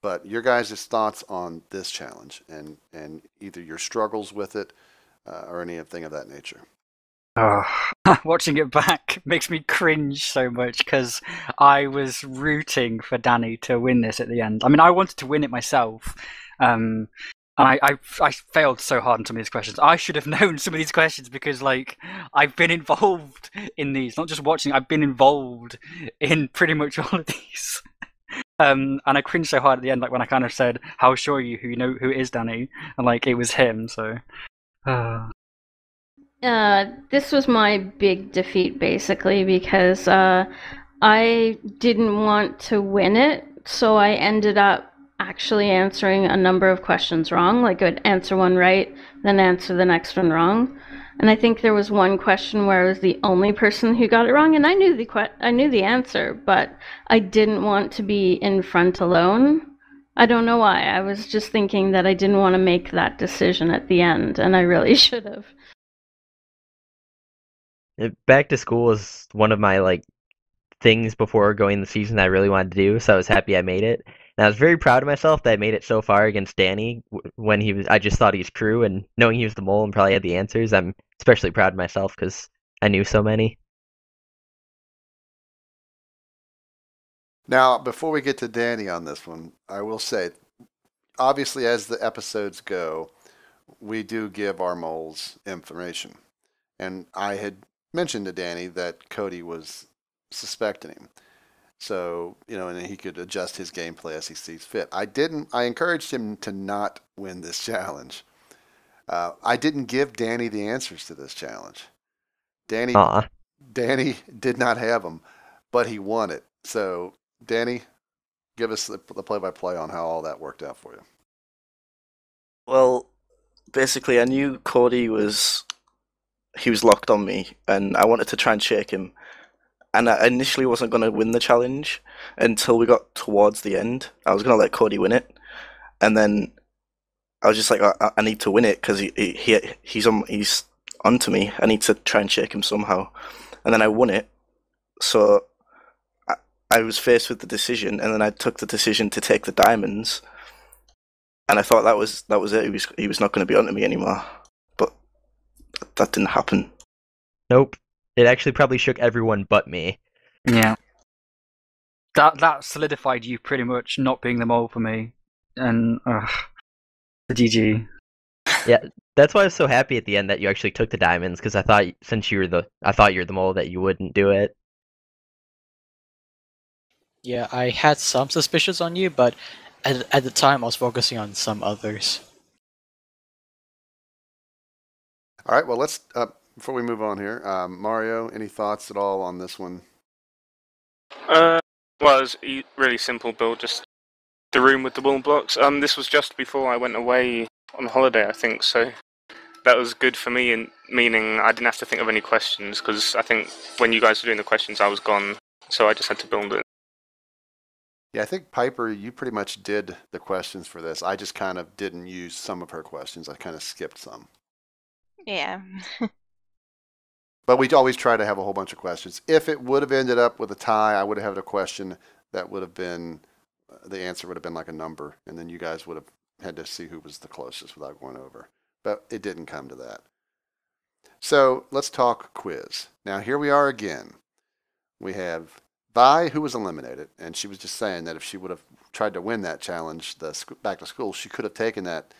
But your guys' thoughts on this challenge and either your struggles with it or anything of that nature. Watching it back makes me cringe so much because I was rooting for Danny to win this at the end. I mean, I wanted to win it myself. And I failed so hard on some of these questions. I should have known some of these questions because, like, I've been involved in these, not just watching. I've been involved in pretty much all of these. And I cringed so hard at the end, like when I kind of said, "How sure are you who it is, Danny?" And like it was him. So. This was my big defeat, basically, because I didn't want to win it, so I ended up actually answering a number of questions wrong. Like, I would answer one right, then answer the next one wrong. And I think there was one question where I was the only person who got it wrong, and I knew the answer, but I didn't want to be in front alone. I don't know why. I was just thinking that I didn't want to make that decision at the end, and I really should have. Back to school is one of my things before going the season I really wanted to do, so I was happy I made it. And I was very proud of myself that I made it so far against Danny when I just thought he was crew, and knowing he was the mole and probably had the answers, I'm especially proud of myself because I knew so many. Now, before we get to Danny on this one, I will say, obviously as the episodes go, we do give our moles information. And I had mentioned to Danny that Cody was suspecting him. So, and he could adjust his gameplay as he sees fit. I encouraged him to not win this challenge. I didn't give Danny the answers to this challenge. Danny did not have them, but he won it. So, Danny, give us the play-by-play on how all that worked out for you. Well, basically, I knew Cody was locked on me, and I wanted to try and shake him. And I initially wasn't going to win the challenge until we got towards the end. I was going to let Cody win it, and then I was just like, I need to win it because he's onto me. I need to try and shake him somehow, and then I won it. So I was faced with the decision, and then I took the decision to take the diamonds, and I thought that was it. He was not going to be onto me anymore, but that didn't happen. Nope. It actually probably shook everyone but me. Yeah. That solidified you pretty much not being the mole for me. And the GG. Yeah, that's why I was so happy at the end that you actually took the diamonds, because I thought since you were the mole that you wouldn't do it. Yeah, I had some suspicions on you, but at the time I was focusing on some others. All right, well, let's before we move on here, Mario, any thoughts at all on this one? Well, it was a really simple build, just the room with the wall blocks. This was just before I went away on holiday, I think, so that was good for me, and meaning I didn't have to think of any questions, because I think when you guys were doing the questions, I was gone, so I just had to build it. Yeah, I think, Piper, you pretty much did the questions for this. I just kind of didn't use some of her questions. I kind of skipped some. Yeah. But we always try to have a whole bunch of questions. If it would have ended up with a tie, I would have had a question that would have been, the answer would have been like a number, and then you guys would have had to see who was the closest without going over. But it didn't come to that. So let's talk quiz. Now here we are again. We have Vi, who was eliminated, and she was just saying that if she would have tried to win that challenge, the back to school, she could have taken that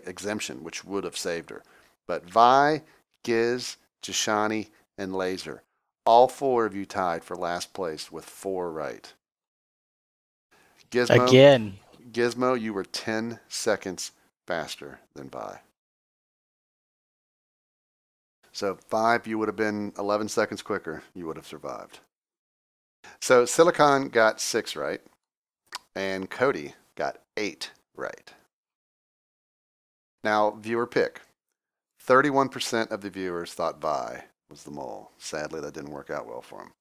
exemption, which would have saved her. But Vi, Giz, Jashani, and Laser, all 4 of you tied for last place with 4 right. Gizmo, you were 10 seconds faster than Vi. So Vi, if you would have been 11 seconds quicker, you would have survived. So Silicon got 6 right, and Cody got 8 right. Now, viewer pick. 31% of the viewers thought Vi was the mole. Sadly, that didn't work out well for him.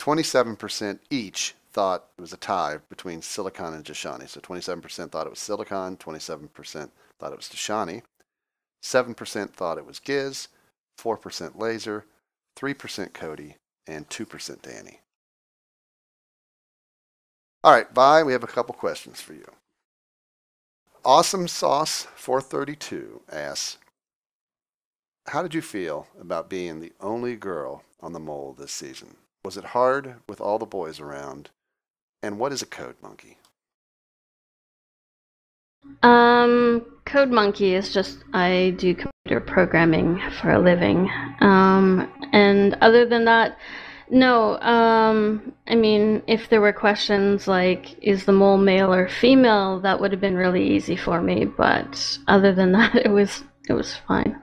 27% each thought it was a tie between Silicon and Dashani. So 27% thought it was Silicon, 27% thought it was Dashani. 7% thought it was Giz, 4% Laser, 3% Cody, and 2% Danny. All right, Vi, we have a couple questions for you. Awesome Sauce 432 asks, how did you feel about being the only girl on the mole this season? Was it hard with all the boys around? And what is a code monkey? Code monkey is just, I do computer programming for a living. And other than that, no, I mean, if there were questions like, is the mole male or female, that would have been really easy for me. But other than that, it was fine.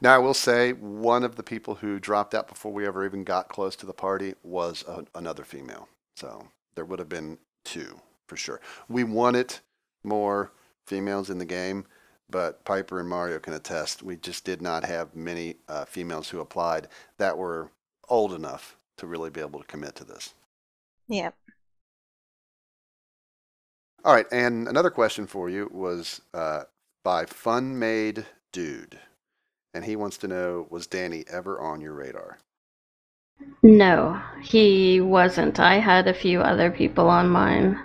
Now, I will say one of the people who dropped out before we ever even got close to the party was another female. So there would have been 2 for sure. We wanted more females in the game, but Piper and Mario can attest, we just did not have many females who applied that were old enough to really be able to commit to this. Yep. All right, and another question for you was by Fun Made Dude. And he wants to know, was Danny ever on your radar? No, he wasn't. I had a few other people on mine,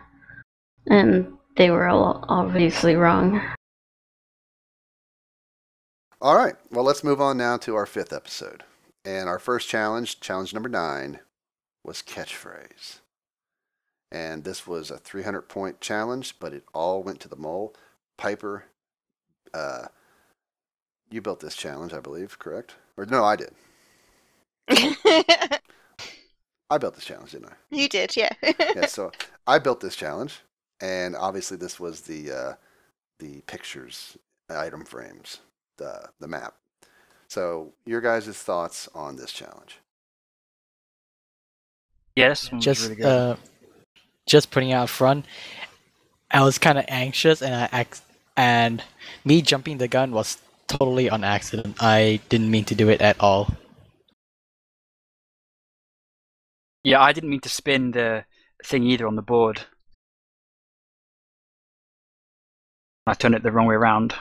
and they were all obviously wrong. All right, well, let's move on now to our 5th episode. And our first challenge, challenge number 9, was catchphrase. And this was a 300-point challenge, but it all went to the mole. Piper, you built this challenge, I believe, correct? Or no, I did. I built this challenge, didn't I? You did, yeah. Yeah, so I built this challenge, and obviously this was the pictures, item frames, the map. So your guys' thoughts on this challenge? Yes, Just really good. just putting it out front, I was kind of anxious, and me jumping the gun was totally on accident. I didn't mean to do it at all. Yeah, I didn't mean to spin the thing either on the board. I turned it the wrong way around.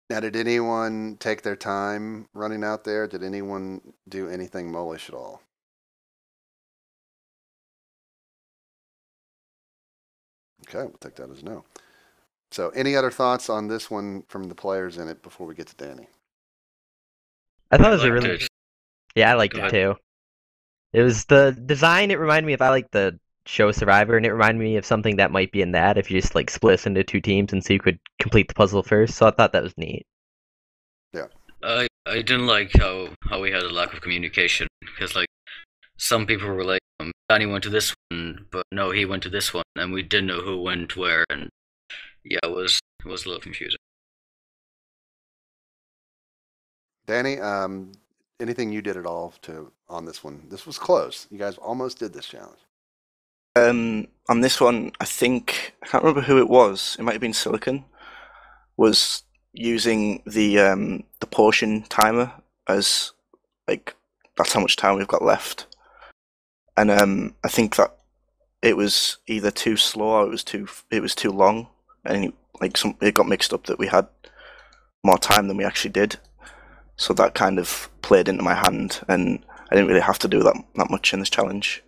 Now, did anyone take their time running out there? Did anyone do anything mole-ish at all? Okay, we'll take that as no. So any other thoughts on this one from the players in it before we get to Danny? I thought it was a really... Yeah, I liked Go it ahead. too. It was the design, it reminded me of, I like the show Survivor, and it reminded me of something that might be in that if you just like split us into 2 teams and so you could complete the puzzle first, so I thought that was neat. Yeah. I didn't like how we had a lack of communication, because like some people were like, Danny went to this one, but no, he went to this one, and we didn't know who went where, and yeah, it was a little confusing. Danny, anything you did at all on this one? This was close. You guys almost did this challenge. On this one, I think, I can't remember who it was. It might have been Silicon. Was using the portion timer as like that's how much time we've got left, and I think that it was either too slow or it was too long, and it got mixed up that we had more time than we actually did, so that kind of played into my hand, and I didn't really have to do that much in this challenge.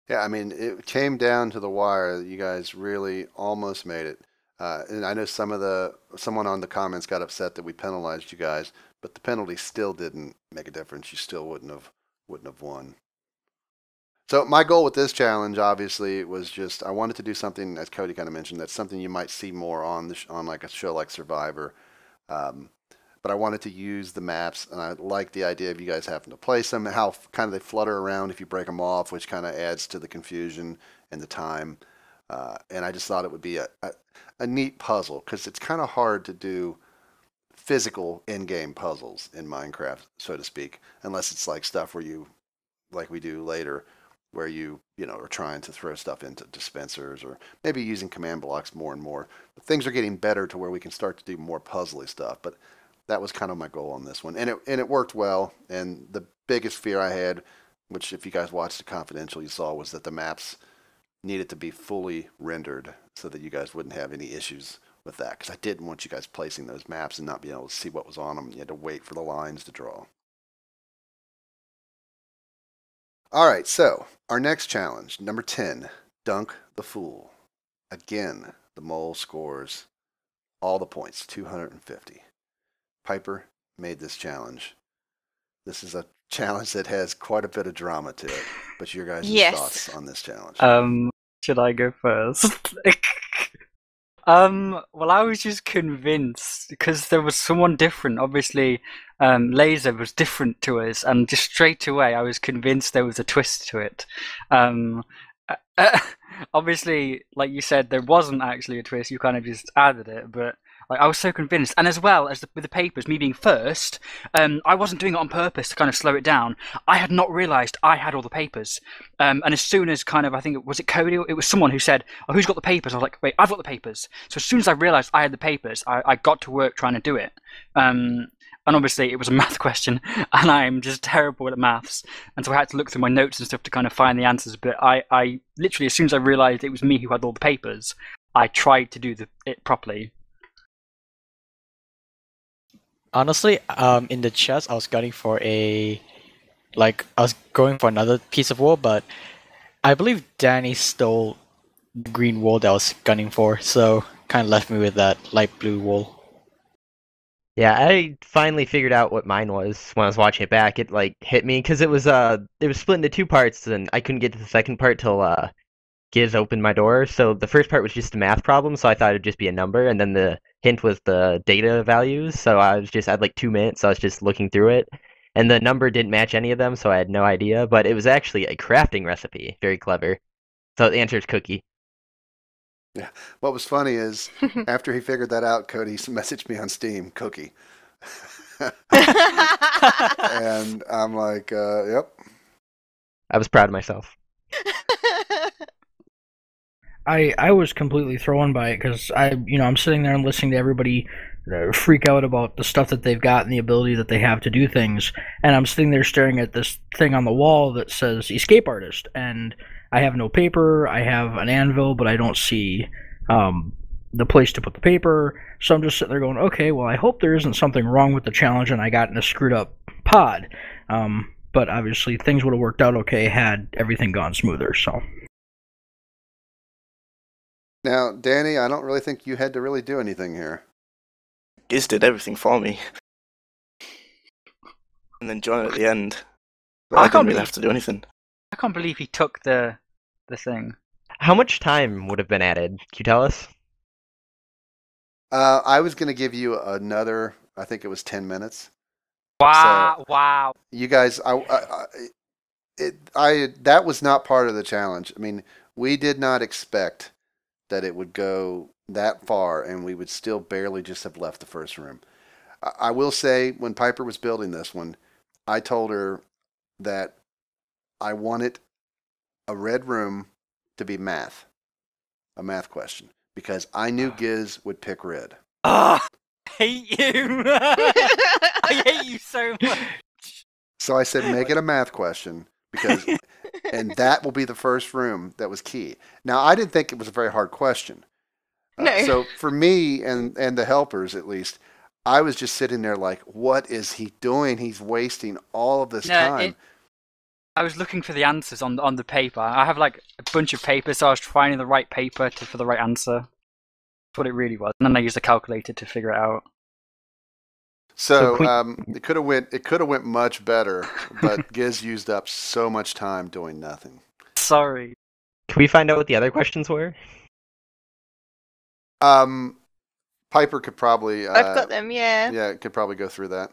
Yeah, I mean, it came down to the wire. You guys really almost made it. And I know someone on the comments got upset that we penalized you guys, but the penalty still didn't make a difference. You still wouldn't have won. So my goal with this challenge, obviously, was just I wanted to do something, as Cody kind of mentioned, that's something you might see more on like a show like Survivor. But I wanted to use the maps, and I like the idea of you guys having to place them, how kind of they flutter around if you break them off, which kind of adds to the confusion and the time. And I just thought it would be a neat puzzle, because it's kind of hard to do physical in-game puzzles in Minecraft, so to speak, unless it's like stuff where you, like we do later, where you are trying to throw stuff into dispensers or maybe using command blocks more and more. But things are getting better to where we can start to do more puzzly stuff. But that was kind of my goal on this one, and it worked well. And the biggest fear I had, which if you guys watched the Confidential, you saw, was that the maps needed to be fully rendered so that you guys wouldn't have any issues with that, because I didn't want you guys placing those maps and not being able to see what was on them. You had to wait for the lines to draw. All right, so our next challenge, number 10, Dunk the Fool. Again, the mole scores all the points, 250. Piper made this challenge. This is a challenge that has quite a bit of drama to it. But your guys' thoughts on this challenge? Should I go first? Well, I was just convinced because there was someone different. Obviously, Laser was different to us, and just straight away I was convinced there was a twist to it. Obviously, like you said, there wasn't actually a twist. You kind of just added it, but like, I was so convinced. And as well as with the papers, me being first, I wasn't doing it on purpose to kind of slow it down. I had not realised I had all the papers. And as soon as I think was it Cody? It was someone who said, "Oh, who's got the papers?" I was like, "Wait, I've got the papers." So as soon as I realised I had the papers, I got to work trying to do it. And obviously it was a math question, and I'm just terrible at maths. And so I had to look through my notes and stuff to kind of find the answers. But I literally, as soon as I realised it was me who had all the papers, I tried to do it properly. Honestly, in the chess, I was gunning for I was going for another piece of wool, but I believe Danny stole the green wool that I was gunning for, so kind of left me with that light blue wool. Yeah, I finally figured out what mine was when I was watching it back. It hit me because it was split into two parts, and I couldn't get to the second part till Giz opened my door. So the first part was just a math problem, so I thought it'd just be a number, and then the hint was the data values. So I had like 2 minutes, so I was just looking through it, and the number didn't match any of them, so I had no idea. But it was actually a crafting recipe, very clever. So the answer is cookie. Yeah. What was funny is after he figured that out, Cody messaged me on Steam, cookie. And I'm like, yep. I was proud of myself. I was completely thrown by it because I'm sitting there and listening to everybody freak out about the stuff that they've got and the ability that they have to do things, and I'm sitting there staring at this thing on the wall that says escape artist, and I have no paper. I have an anvil, but I don't see the place to put the paper. So I'm just sitting there going, okay, well, I hope there isn't something wrong with the challenge and I got in a screwed up pod. But obviously things would have worked out okay had everything gone smoother. So now, Danny, I don't really think you had to really do anything here. Giz did everything for me. And then John at the end. But I didn't really have to do anything. I can't believe he took the thing. How much time would have been added? Can you tell us? I was going to give you another, I think it was 10 minutes. Wow! So, wow! You guys, that was not part of the challenge. I mean, we did not expect that it would go that far, and we would still barely just have left the first room. I will say, when Piper was building this one, I told her that I wanted a red room to be math, a math question, because I knew Giz would pick red. I hate you. I hate you so much. So I said, make it a math question, because, and that will be the first room that was key. Now, I didn't think it was a very hard question. No. So for me and the helpers, at least, I was just sitting there like, what is he doing? He's wasting all of this time. I was looking for the answers on the paper. I have like a bunch of papers, so I was finding the right paper for the right answer. That's what it really was. And then I used a calculator to figure it out. So it could have went much better, but Giz used up so much time doing nothing. Sorry. Can we find out what the other questions were? Piper could probably. I've got them. Yeah. Yeah, could probably go through that.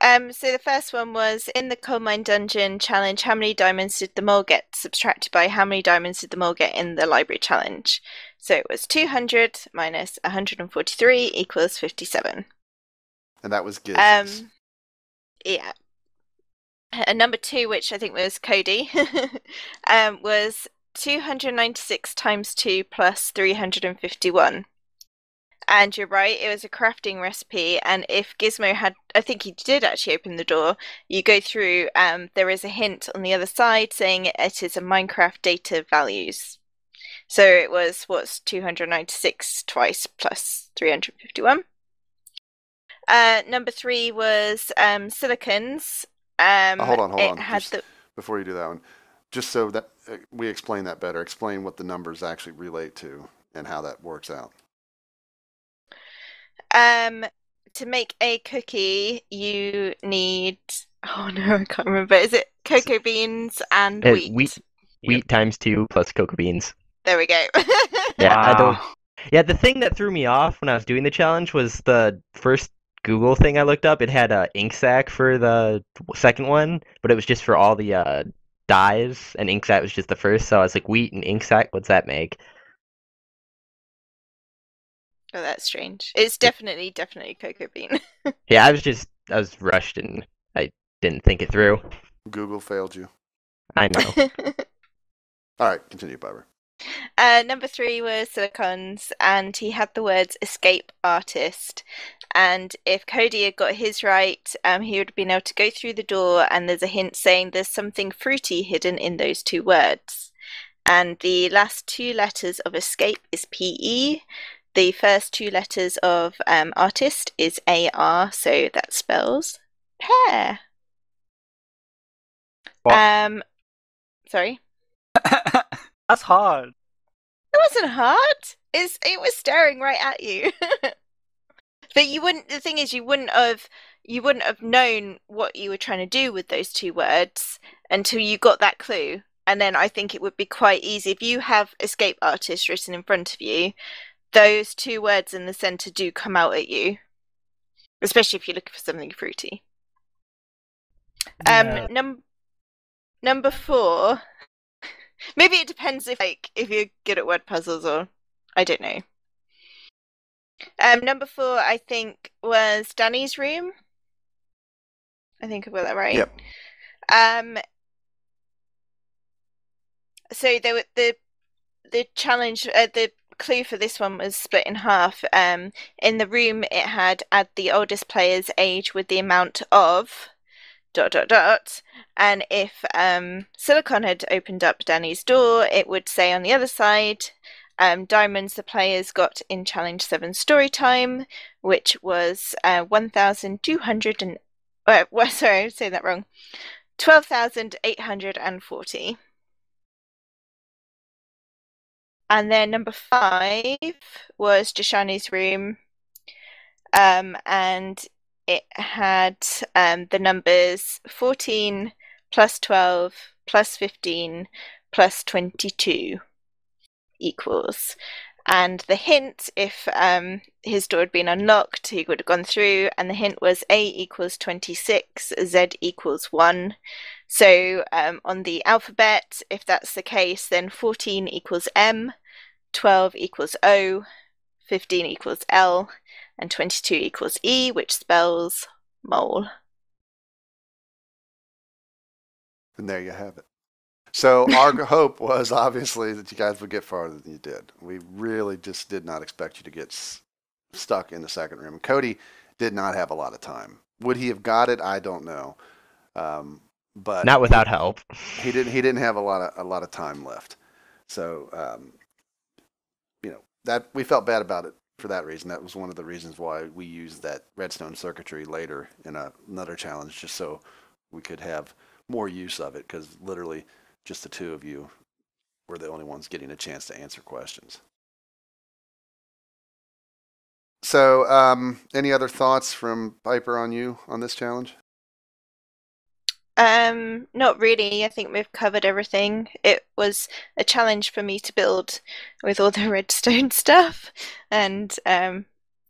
So the first one was in the coal mine dungeon challenge. How many diamonds did the mole get subtracted by? How many diamonds did the mole get in the library challenge? So it was 200 minus 143 equals 57. And that was Giz's. Yeah. Number 2, which I think was Cody, was 296 times 2 plus 351. And you're right, it was a crafting recipe. And if Gizmo had, I think he did actually open the door, you go through, there is a hint on the other side saying it is a Minecraft data values. So it was, what's 296 twice plus 351. Number 3 was Silicons. Hold on. It had Just before you do that one, just so that we explain that better, explain what the numbers actually relate to and how that works out. To make a cookie, you need. Oh no, I can't remember. Is it cocoa beans and wheat? Wheat times 2 plus cocoa beans. There we go. Yeah, I Wow. don't. Yeah, the thing that threw me off when I was doing the challenge was the first Google thing I looked up. It had a ink sac for the second one, but it was just for all the dyes, and ink sac was just the first. So I was like, wheat and ink sac, what's that make? Oh, that's strange. It's definitely cocoa bean. Yeah, I was rushed and I didn't think it through. Google failed you. I know. All right, continue, Piper. Number 3 was Silicons, and he had the words escape artist. And if Cody had got his right, he would have been able to go through the door, and there's a hint saying there's something fruity hidden in those 2 words. And the last 2 letters of escape is PE. The first 2 letters of artist is AR, so that spells pear. What? Sorry? That's hard. It wasn't hard. It was staring right at you. But you wouldn't. The thing is, you wouldn't have known what you were trying to do with those 2 words until you got that clue. And then I think it would be quite easy if you have escape artist written in front of you. Those 2 words in the center do come out at you, especially if you're looking for something fruity. Yeah. Number 4. Maybe it depends if you're good at word puzzles, or I don't know. Number 4, I think, was Danny's room. I think I got that right. Yep. So there were the challenge. The clue for this one was split in half. In the room, it had add the oldest player's age with the amount of ... And if Silicon had opened up Danny's door, it would say on the other side, diamonds the players got in Challenge 7 story time, which was 1,200 and... sorry, I'm saying that wrong. 12,840. And then number 5 was Jashani's room, and it had the numbers 14 plus 12 plus 15 plus 22 equals. And the hint, if his door had been unlocked, he would have gone through, and the hint was A equals 26, Z equals 1. So on the alphabet, if that's the case, then 14 equals M, 12 equals O, 15 equals L, and 22 equals E, which spells mole. And there you have it. So our hope was obviously that you guys would get farther than you did. We really just did not expect you to get stuck in the second room. Cody did not have a lot of time. Would he have got it? I don't know. But not without help. He didn't have a lot of time left. So that we felt bad about it for that reason. That was one of the reasons why we used that redstone circuitry later in another challenge, just so we could have more use of it, because literally just the 2 of you were the only ones getting a chance to answer questions. So any other thoughts from Piper on this challenge? Not really. I think we've covered everything. It was a challenge for me to build with all the redstone stuff, and yeah,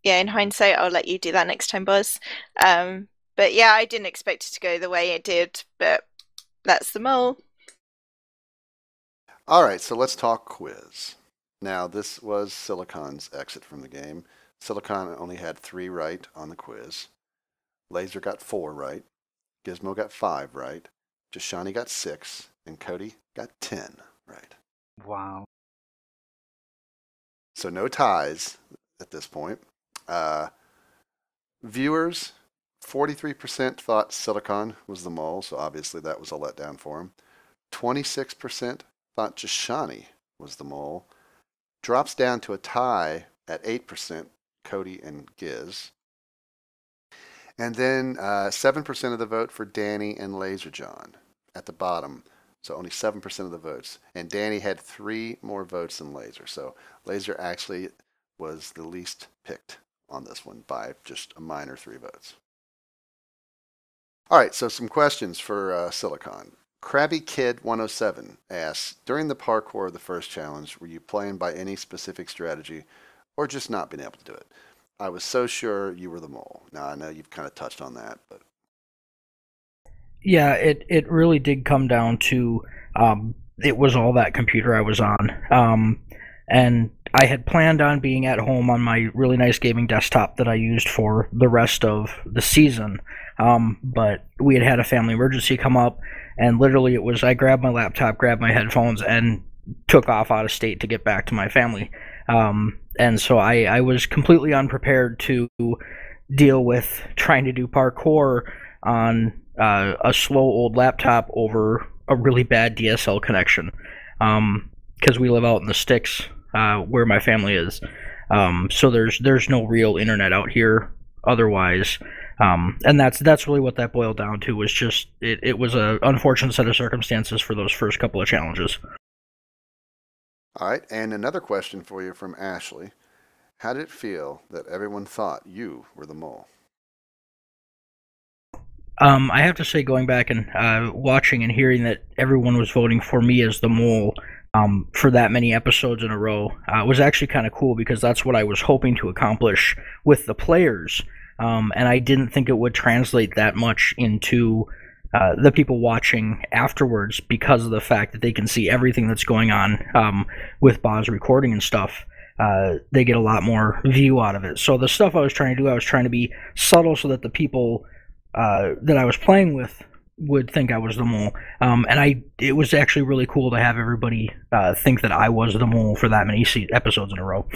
in hindsight, I'll let you do that next time, Buzz. But yeah, I didn't expect it to go the way it did, but that's the mole. All right, so let's talk quiz. Now, this was Silicon's exit from the game. Silicon only had 3 right on the quiz. Laser got 4 right. Gizmo got 5 right. Jashani got 6, and Cody got 10 right. Wow. So no ties at this point. Viewers, 43% thought Silicon was the mole, so obviously that was a letdown for him. 26% thought Jashani was the mole. Drops down to a tie at 8%, Cody and Giz. And then 7% of the vote for Danny and LaserJohn at the bottom. So only 7% of the votes. And Danny had 3 more votes than Laser. So Laser actually was the least picked on this one by just a minor 3 votes. All right, so some questions for Silicon. Krabby Kid 107 asks, during the parkour of the first challenge, were you playing by any specific strategy or just not being able to do it? I was so sure you were the mole. Now, I know you've kind of touched on that, but... Yeah, it really did come down to, it was all that computer I was on. And I had planned on being at home on my really nice gaming desktop that I used for the rest of the season. But we had a family emergency come up, and literally it was I grabbed my laptop, grabbed my headphones, and took off out of state to get back to my family. And so I was completely unprepared to deal with trying to do parkour on a slow old laptop over a really bad DSL connection. Because we live out in the sticks where my family is. So there's no real internet out here otherwise. And that's really what that boiled down to, was just it was an unfortunate set of circumstances for those first couple of challenges. All right, and another question for you from Ashley. How did it feel that everyone thought you were the mole? I have to say, going back and watching and hearing that everyone was voting for me as the mole for that many episodes in a row was actually kind of cool, because that's what I was hoping to accomplish with the players. And I didn't think it would translate that much into the people watching afterwards, because of the fact that they can see everything that's going on with Bob's recording and stuff. They get a lot more view out of it. So the stuff I was trying to do, I was trying to be subtle so that the people that I was playing with would think I was the mole. And it was actually really cool to have everybody think that I was the mole for that many episodes in a row.